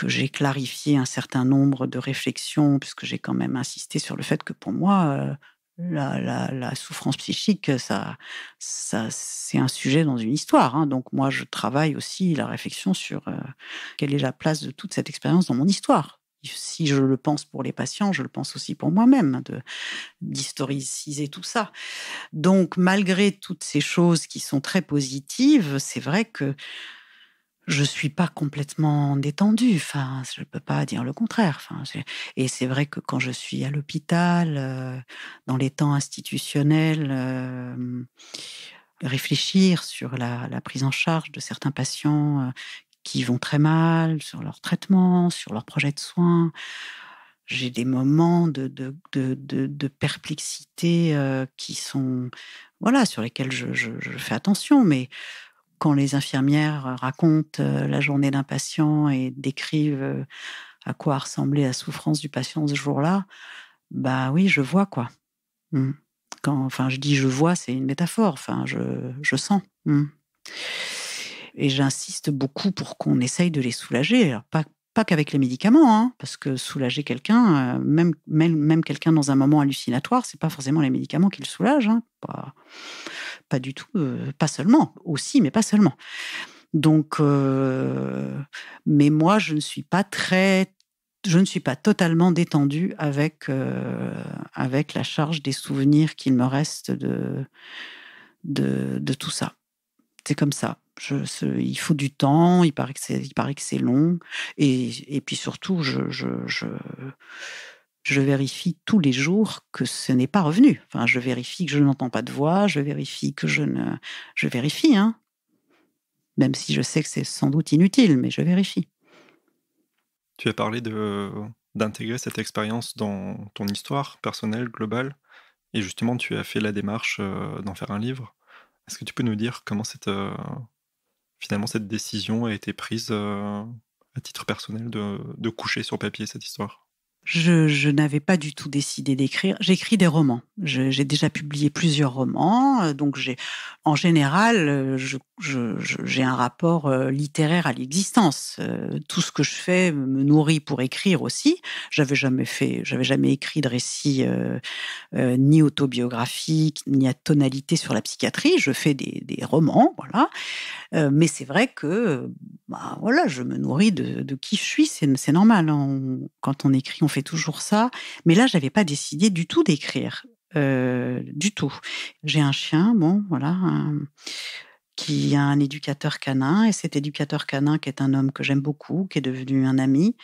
j'ai clarifié un certain nombre de réflexions, puisque j'ai quand même insisté sur le fait que pour moi, la souffrance psychique, ça c'est un sujet dans une histoire, hein. Donc moi, je travaille aussi la réflexion sur, quelle est la place de toute cette expérience dans mon histoire. Si je le pense pour les patients, je le pense aussi pour moi-même, d'historiciser tout ça. Donc, malgré toutes ces choses qui sont très positives, c'est vrai que je suis pas complètement détendue. Enfin, je peux pas dire le contraire. Enfin, et c'est vrai que quand je suis à l'hôpital, dans les temps institutionnels, réfléchir sur la prise en charge de certains patients qui vont très mal, sur leur traitement, sur leur projet de soins. J'ai des moments de perplexité qui sont, voilà, sur lesquels je fais attention. Mais quand les infirmières racontent la journée d'un patient et décrivent à quoi ressemblait la souffrance du patient ce jour-là, bah oui, je vois quoi. Mmh. Enfin, je dis je vois, c'est une métaphore. Enfin, je sens. Mmh. Et j'insiste beaucoup pour qu'on essaye de les soulager. Alors, pas qu'avec les médicaments, hein, parce que soulager quelqu'un, même quelqu'un dans un moment hallucinatoire, c'est pas forcément les médicaments qui le soulagent, hein, pas du tout, pas seulement, aussi, mais pas seulement. Donc, mais moi, je ne suis pas totalement détendue avec la charge des souvenirs qu'il me reste de tout ça. C'est comme ça. Il faut du temps. Il paraît que c'est long. Et puis surtout, je vérifie tous les jours que ce n'est pas revenu. Enfin, je vérifie que je n'entends pas de voix. Je vérifie je vérifie, hein. Même si je sais que c'est sans doute inutile, mais je vérifie. Tu as parlé d'intégrer cette expérience dans ton histoire personnelle, globale, et justement tu as fait la démarche d'en faire un livre. Est-ce que tu peux nous dire comment finalement cette décision a été prise à titre personnel de coucher sur papier cette histoire? Je n'avais pas du tout décidé d'écrire. J'écris des romans. J'ai déjà publié plusieurs romans, donc en général, j'ai un rapport littéraire à l'existence. Tout ce que je fais me nourrit pour écrire aussi. J'avais jamais écrit de récit ni autobiographique, ni à tonalité sur la psychiatrie. Je fais des romans, voilà. Mais c'est vrai que, bah, voilà, je me nourris de qui je suis, c'est normal, hein. Quand on écrit, on fait toujours ça. Mais là, j'avais pas décidé du tout d'écrire, du tout. J'ai un chien, bon, voilà, qui a un éducateur canin, et cet éducateur canin, qui est un homme que j'aime beaucoup, qui est devenu un ami,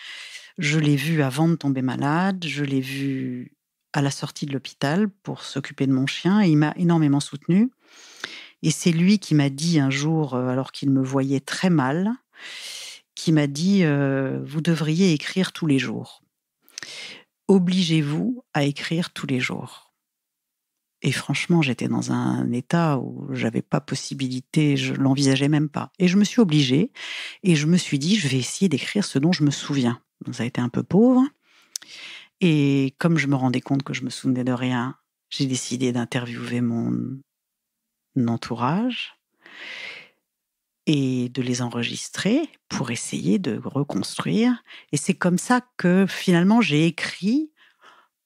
je l'ai vu avant de tomber malade, je l'ai vu à la sortie de l'hôpital pour s'occuper de mon chien, et il m'a énormément soutenue. Et c'est lui qui m'a dit un jour, alors qu'il me voyait très mal, qui m'a dit, «Vous devriez écrire tous les jours. Obligez-vous à écrire tous les jours». Et franchement, j'étais dans un état où j'avais pas possibilité, je l'envisageais même pas. Et je me suis obligée et je me suis dit: «Je vais essayer d'écrire ce dont je me souviens». Donc ça a été un peu pauvre, et comme je me rendais compte que je me souvenais de rien, j'ai décidé d'interviewer mon entourage et de les enregistrer pour essayer de reconstruire. Et c'est comme ça que finalement j'ai écrit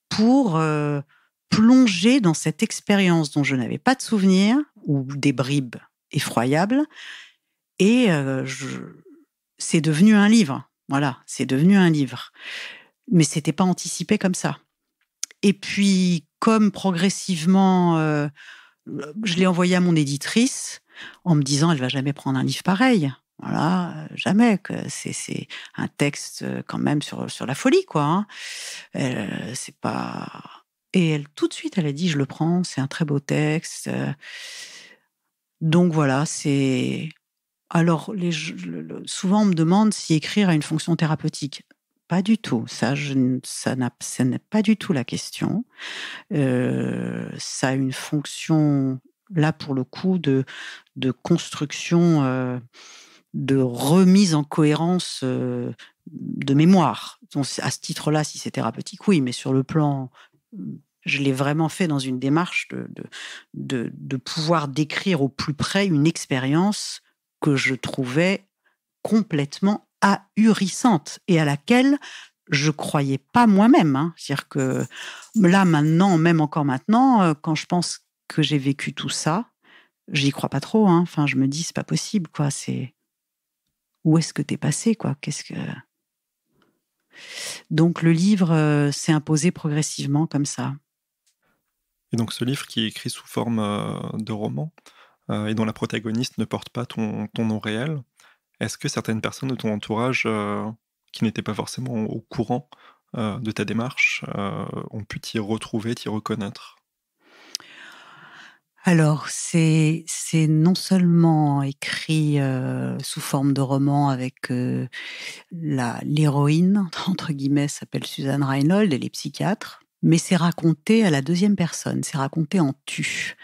pour plonger dans cette expérience dont je n'avais pas de souvenir, ou des bribes effroyables. Et c'est devenu un livre. Voilà, c'est devenu un livre. Mais c'était pas anticipé comme ça. Et puis, comme progressivement, je l'ai envoyé à mon éditrice en me disant: «Elle va jamais prendre un livre pareil». Voilà, jamais, que c'est un texte, quand même sur la folie, quoi, hein. C'est pas Et elle, tout de suite, elle a dit: «Je le prends, c'est un très beau texte», donc voilà, c'est alors souvent on me demande si écrire a une fonction thérapeutique. Pas du tout, ça n'est pas du tout la question. Ça a une fonction, là, pour le coup, de construction, de remise en cohérence, de mémoire. Donc à ce titre-là, si c'est thérapeutique, oui, mais sur le plan, je l'ai vraiment fait dans une démarche de pouvoir décrire au plus près une expérience que je trouvais complètement ahurissante et à laquelle je croyais pas moi-même, hein. C'est-à-dire que là, maintenant, même encore maintenant, quand je pense que j'ai vécu tout ça, j'y crois pas trop, hein. Enfin, je me dis: «C'est pas possible, quoi, c'est où est-ce que tu es passé, quoi? Qu'est-ce que» Donc le livre s'est imposé progressivement comme ça. Et donc ce livre qui est écrit sous forme de roman et dont la protagoniste ne porte pas ton nom réel, est-ce que certaines personnes de ton entourage qui n'étaient pas forcément au courant de ta démarche ont pu t'y retrouver, t'y reconnaître? Alors, c'est non seulement écrit sous forme de roman avec l'héroïne, entre guillemets, s'appelle Suzanne Reinhold, elle est psychiatre, mais c'est raconté à la deuxième personne, c'est raconté en tu.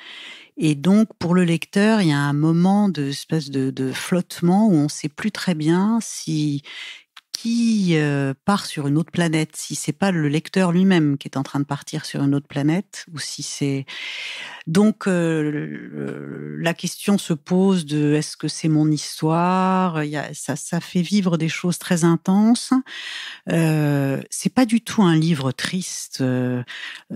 Et donc, pour le lecteur, il y a un moment espèce de flottement où on ne sait plus très bien si qui part sur une autre planète, si c'est pas le lecteur lui-même qui est en train de partir sur une autre planète, ou si c'est donc la question se pose de est-ce que c'est mon histoire? Il y a ça fait vivre des choses très intenses. C'est pas du tout un livre triste,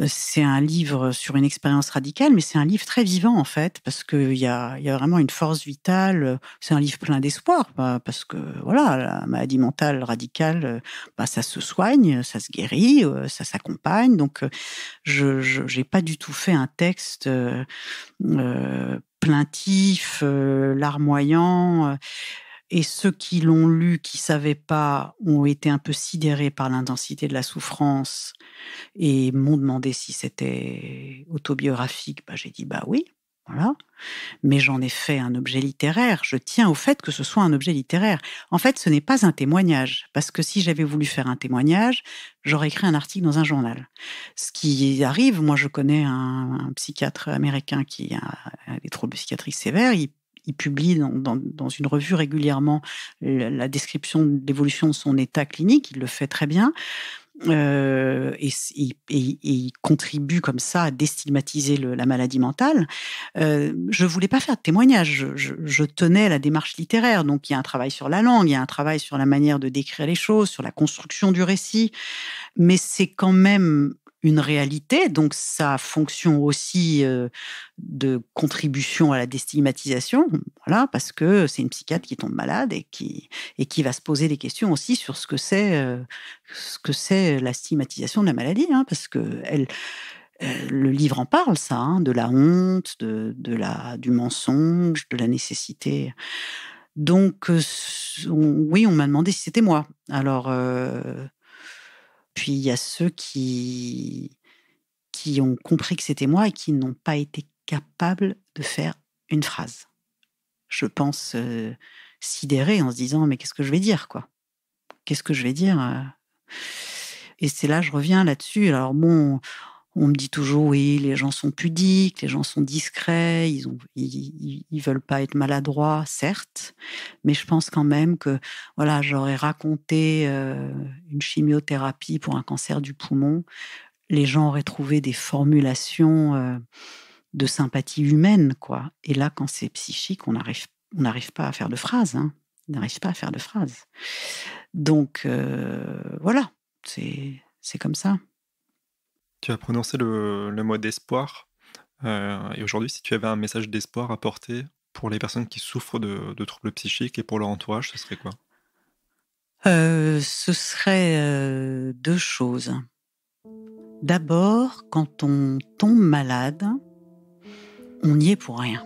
c'est un livre sur une expérience radicale, mais c'est un livre très vivant en fait, parce qu'il y a vraiment une force vitale. C'est un livre plein d'espoir, parce que voilà, la maladie mentale radicale, ça se soigne, ça se guérit, ça s'accompagne. Donc, je j'ai pas du tout fait un texte plaintif, larmoyant. Et ceux qui l'ont lu, qui savaient pas, ont été un peu sidérés par l'intensité de la souffrance et m'ont demandé si c'était autobiographique. J'ai dit: «Bah oui», voilà. Mais j'en ai fait un objet littéraire. Je tiens au fait que ce soit un objet littéraire. En fait, ce n'est pas un témoignage, parce que si j'avais voulu faire un témoignage, j'aurais écrit un article dans un journal. Ce qui arrive, moi je connais un psychiatre américain qui a des troubles psychiatriques sévères, il publie dans une revue régulièrement la description de l'évolution de son état clinique, il le fait très bien. Il contribue comme ça à déstigmatiser la maladie mentale. Je voulais pas faire de témoignage, je tenais à la démarche littéraire, donc il y a un travail sur la langue, il y a un travail sur la manière de décrire les choses, sur la construction du récit, mais c'est quand même une réalité, donc ça a fonction aussi de contribution à la déstigmatisation, voilà, parce que c'est une psychiatre qui tombe malade et qui va se poser des questions aussi sur ce que c'est la stigmatisation de la maladie, hein, parce que le livre en parle ça, hein, de la honte, du mensonge, de la nécessité. Donc oui, on m'a demandé si c'était moi. Alors puis il y a ceux qui ont compris que c'était moi et qui n'ont pas été capables de faire une phrase. Je pense, sidérés en se disant: «Mais qu'est-ce que je vais dire, quoi? Qu'est-ce que je vais dire?» Et c'est là, je reviens là-dessus. Alors bon, on me dit toujours: «Oui, les gens sont pudiques, les gens sont discrets, ils veulent pas être maladroits», certes, mais je pense quand même que, voilà, j'aurais raconté, une chimiothérapie pour un cancer du poumon, les gens auraient trouvé des formulations, de sympathie humaine, quoi. Et là, quand c'est psychique, on n'arrive pas à faire de phrases, hein. On n'arrive pas à faire de phrases. Donc voilà, c'est comme ça. Tu as prononcé le mot d'espoir et aujourd'hui, si tu avais un message d'espoir à porter pour les personnes qui souffrent de troubles psychiques et pour leur entourage, ce serait quoi? Ce serait, 2 choses. D'abord, quand on tombe malade, on n'y est pour rien.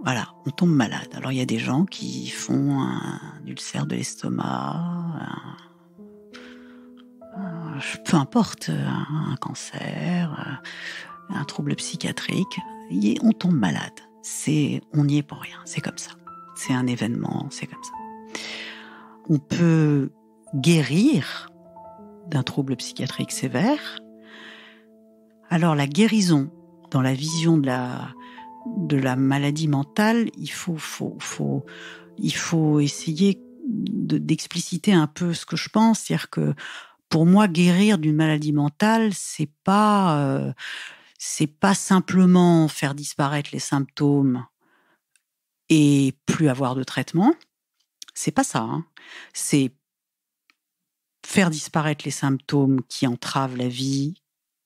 Voilà, on tombe malade. Alors il y a des gens qui font un ulcère de l'estomac, peu importe, un cancer, un trouble psychiatrique, on tombe malade. On n'y est pour rien, c'est comme ça. C'est un événement, c'est comme ça. On peut guérir d'un trouble psychiatrique sévère. Alors la guérison, dans la vision de la maladie mentale, il faut essayer d'expliciter un peu ce que je pense. C'est-à-dire que pour moi, guérir d'une maladie mentale, c'est pas simplement faire disparaître les symptômes et plus avoir de traitement. C'est pas ça, hein. C'est faire disparaître les symptômes qui entravent la vie,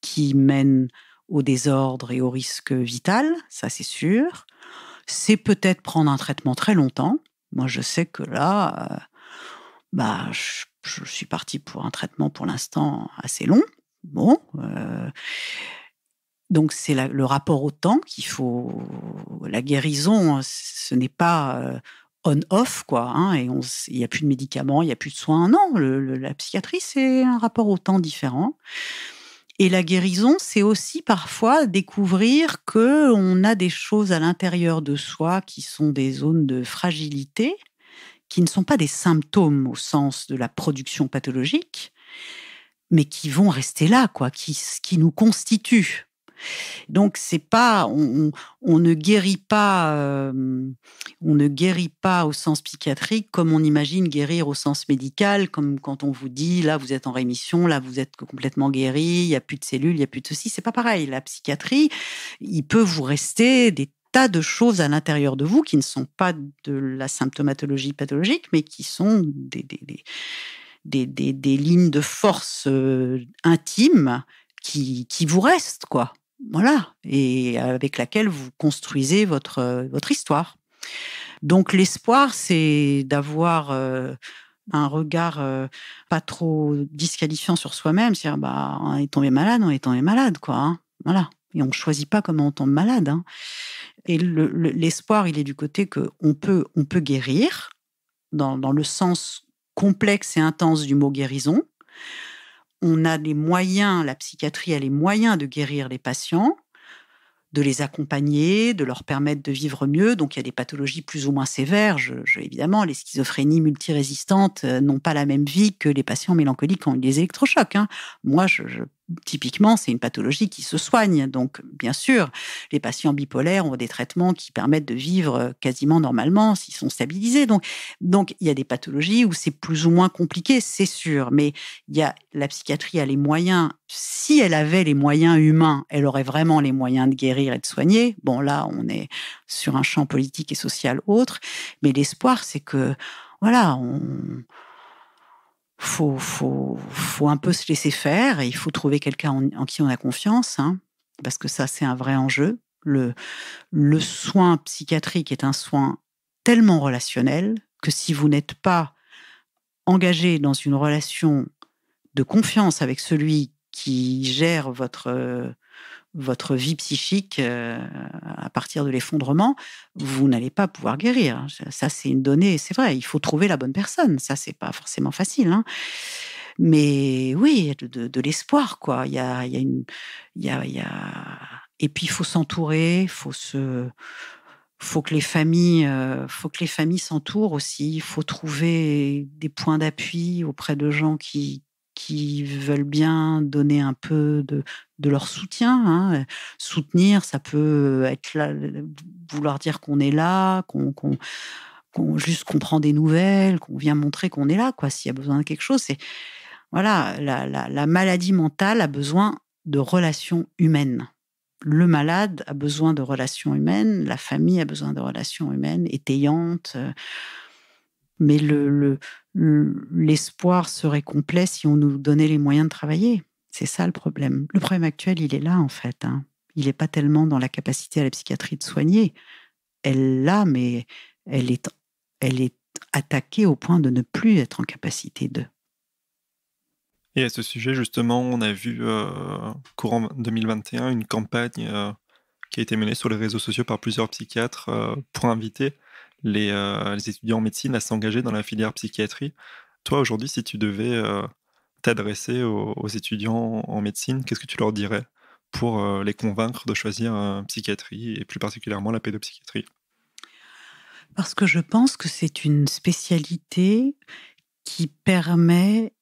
qui mènent au désordre et au risque vital, ça c'est sûr. C'est peut-être prendre un traitement très longtemps. Moi, je sais que là, Bah, je suis partie pour un traitement pour l'instant assez long. Bon, donc c'est le rapport au temps qu'il faut. La guérison, ce n'est pas on-off, quoi. Hein, et il n'y a plus de médicaments, il n'y a plus de soins. Non, la psychiatrie, c'est un rapport au temps différent. Et la guérison, c'est aussi parfois découvrir que on a des choses à l'intérieur de soi qui sont des zones de fragilité, qui ne sont pas des symptômes au sens de la production pathologique, mais qui vont rester là, quoi, qui nous constituent. Donc c'est pas, on ne guérit pas, on ne guérit pas au sens psychiatrique comme on imagine guérir au sens médical, comme quand on vous dit là vous êtes en rémission, là vous êtes complètement guéri, il y a plus de cellules, il y a plus de ceci. C'est pas pareil. La psychiatrie, il peut vous rester des tas de choses à l'intérieur de vous qui ne sont pas de la symptomatologie pathologique, mais qui sont des lignes de force intimes qui vous restent, quoi. Voilà, et avec laquelle vous construisez votre histoire. Donc l'espoir, c'est d'avoir un regard pas trop disqualifiant sur soi-même, c'est-à-dire bah, on est tombé malade, quoi. Hein. Voilà, et on ne choisit pas comment on tombe malade. Hein. Et l'espoir, il est du côté qu'on peut guérir, dans le sens complexe et intense du mot guérison. On a les moyens, la psychiatrie a les moyens de guérir les patients, de les accompagner, de leur permettre de vivre mieux. Donc, il y a des pathologies plus ou moins sévères. Évidemment, les schizophrénies multirésistantes n'ont pas la même vie que les patients mélancoliques quand ils ont des électrochocs. Hein. Moi, typiquement, c'est une pathologie qui se soigne. Donc, bien sûr, les patients bipolaires ont des traitements qui permettent de vivre quasiment normalement s'ils sont stabilisés. Donc, il y a des pathologies où c'est plus ou moins compliqué, c'est sûr. Mais la psychiatrie a les moyens. Si elle avait les moyens humains, elle aurait vraiment les moyens de guérir et de soigner. Bon, là, on est sur un champ politique et social autre. Mais l'espoir, c'est que, voilà, faut un peu se laisser faire et il faut trouver quelqu'un en qui on a confiance, hein, parce que ça, c'est un vrai enjeu. Le soin psychiatrique est un soin tellement relationnel que si vous n'êtes pas engagé dans une relation de confiance avec celui qui gère votre vie psychique à partir de l'effondrement, vous n'allez pas pouvoir guérir. Ça, c'est une donnée, c'est vrai, il faut trouver la bonne personne. Ça, c'est pas forcément facile. Hein. Mais oui, de l'espoir, quoi. Et puis, il faut s'entourer, faut que les familles s'entourent aussi. Il faut trouver des points d'appui auprès de gens qui veulent bien donner un peu de leur soutien. Hein. Soutenir, ça peut être là, vouloir dire qu'on est là, juste qu'on prend des nouvelles, qu'on vient montrer qu'on est là, quoi. S'il y a besoin de quelque chose, voilà, la maladie mentale a besoin de relations humaines. Le malade a besoin de relations humaines, la famille a besoin de relations humaines étayantes. Mais l'espoir serait complet si on nous donnait les moyens de travailler. C'est ça le problème. Le problème actuel, il est là, en fait. Hein. Il n'est pas tellement dans la capacité à la psychiatrie de soigner. Elle l'a, mais elle est attaquée au point de ne plus être en capacité de. Et à ce sujet, justement, on a vu courant 2021 une campagne qui a été menée sur les réseaux sociaux par plusieurs psychiatres pour inviter les étudiants en médecine à s'engager dans la filière psychiatrie. Toi, aujourd'hui, si tu devais t'adresser aux étudiants en médecine, qu'est-ce que tu leur dirais pour les convaincre de choisir psychiatrie et plus particulièrement la pédopsychiatrie? Parce que je pense que c'est une spécialité qui permet,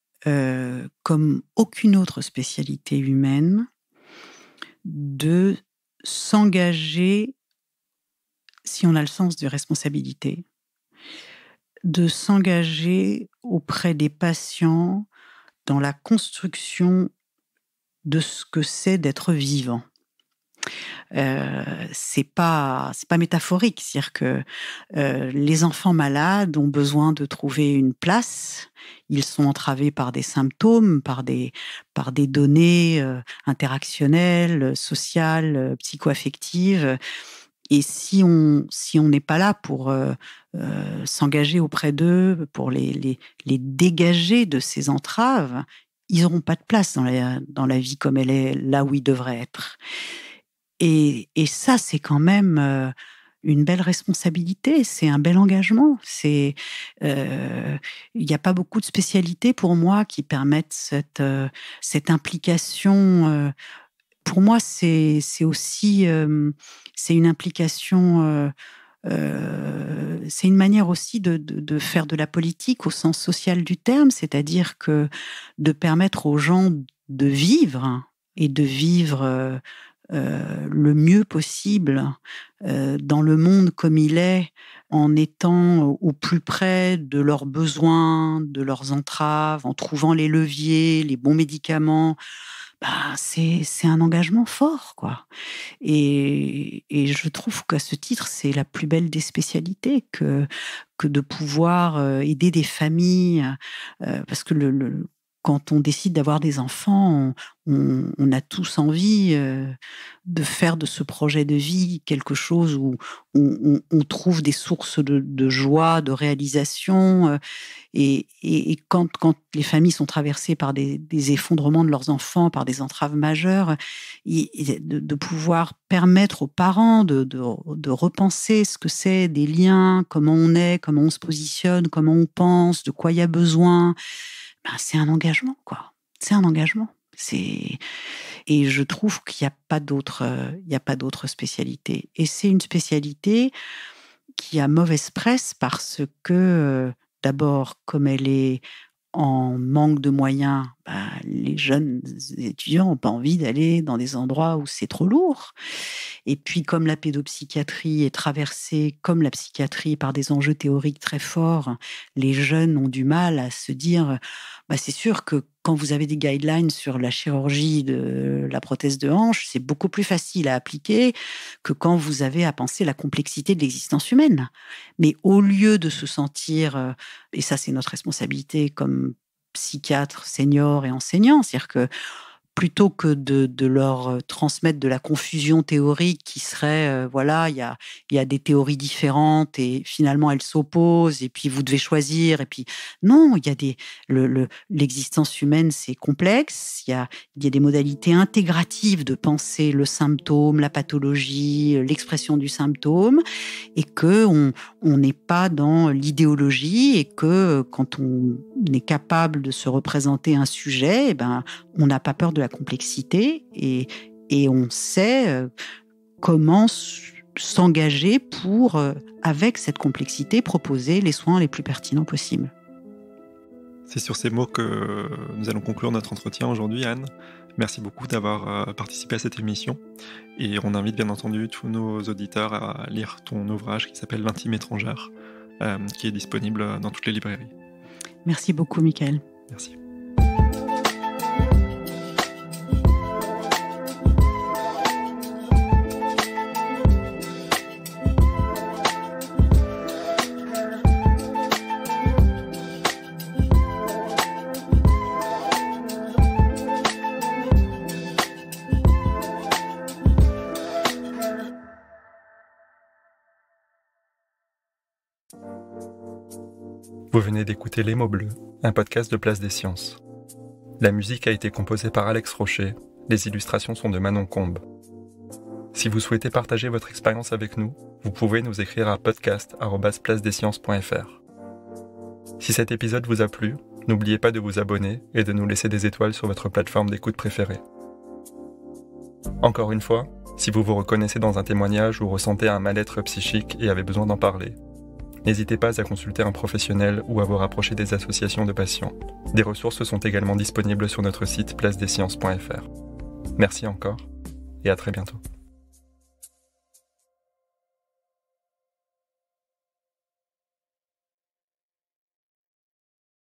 comme aucune autre spécialité humaine, de s'engager, si on a le sens de responsabilité, de s'engager auprès des patients dans la construction de ce que c'est d'être vivant. C'est pas métaphorique, c'est-à-dire que les enfants malades ont besoin de trouver une place. Ils sont entravés par des symptômes, par des données interactionnelles, sociales, psychoaffectives, Et si on n'est pas là pour s'engager auprès d'eux, pour les dégager de ces entraves, ils n'auront pas de place dans la vie comme elle est, là où ils devraient être. Et ça, c'est quand même une belle responsabilité, c'est un bel engagement. Il n'y a pas beaucoup de spécialités pour moi qui permettent cette implication. Pour moi, c'est aussi c'est une implication. C'est une manière aussi de faire de la politique au sens social du terme, c'est-à-dire que de permettre aux gens de vivre et de vivre le mieux possible dans le monde comme il est, en étant au plus près de leurs besoins, de leurs entraves, en trouvant les leviers, les bons médicaments. C'est un engagement fort, quoi. Et je trouve qu'à ce titre, c'est la plus belle des spécialités que de pouvoir aider des familles, parce que quand on décide d'avoir des enfants, on a tous envie de faire de ce projet de vie quelque chose où on trouve des sources de joie, de réalisation. Et quand les familles sont traversées par des effondrements de leurs enfants, par des entraves majeures, de pouvoir permettre aux parents de repenser ce que c'est des liens, comment on est, comment on se positionne, comment on pense, de quoi il y a besoin, c'est un engagement, quoi. C'est un engagement. Et je trouve qu'il n'y a pas d'autre spécialité. Et c'est une spécialité qui a mauvaise presse parce que, d'abord, comme elle est en manque de moyens, les jeunes étudiants n'ont pas envie d'aller dans des endroits où c'est trop lourd. Et puis, comme la pédopsychiatrie est traversée, comme la psychiatrie, par des enjeux théoriques très forts, les jeunes ont du mal à se dire c'est sûr que quand vous avez des guidelines sur la chirurgie de la prothèse de hanche, c'est beaucoup plus facile à appliquer que quand vous avez à penser la complexité de l'existence humaine. Mais au lieu de se sentir, et ça c'est notre responsabilité comme psychiatres, seniors et enseignants, c'est-à-dire que plutôt que de leur transmettre de la confusion théorique qui serait, il y a des théories différentes et finalement elles s'opposent et puis vous devez choisir. Et puis non, il y a l'existence humaine, c'est complexe. Il y a des modalités intégratives de penser le symptôme, la pathologie, l'expression du symptôme, et que on n'est pas dans l'idéologie et que quand on est capable de se représenter un sujet, on n'a pas peur de la complexité et on sait comment s'engager pour, avec cette complexité, proposer les soins les plus pertinents possibles. C'est sur ces mots que nous allons conclure notre entretien aujourd'hui, Anne. Merci beaucoup d'avoir participé à cette émission. Et on invite bien entendu tous nos auditeurs à lire ton ouvrage qui s'appelle L'intime étrangère, qui est disponible dans toutes les librairies. Merci beaucoup, Michael. Merci. Vous venez d'écouter Les mots bleus, un podcast de Place des Sciences. La musique a été composée par Alex Rocher, les illustrations sont de Manon Combe. Si vous souhaitez partager votre expérience avec nous, vous pouvez nous écrire à podcast@placedesciences.fr. Si cet épisode vous a plu, n'oubliez pas de vous abonner et de nous laisser des étoiles sur votre plateforme d'écoute préférée. Encore une fois, si vous vous reconnaissez dans un témoignage ou ressentez un mal-être psychique et avez besoin d'en parler, n'hésitez pas à consulter un professionnel ou à vous rapprocher des associations de patients. Des ressources sont également disponibles sur notre site placedesciences.fr. Merci encore et à très bientôt.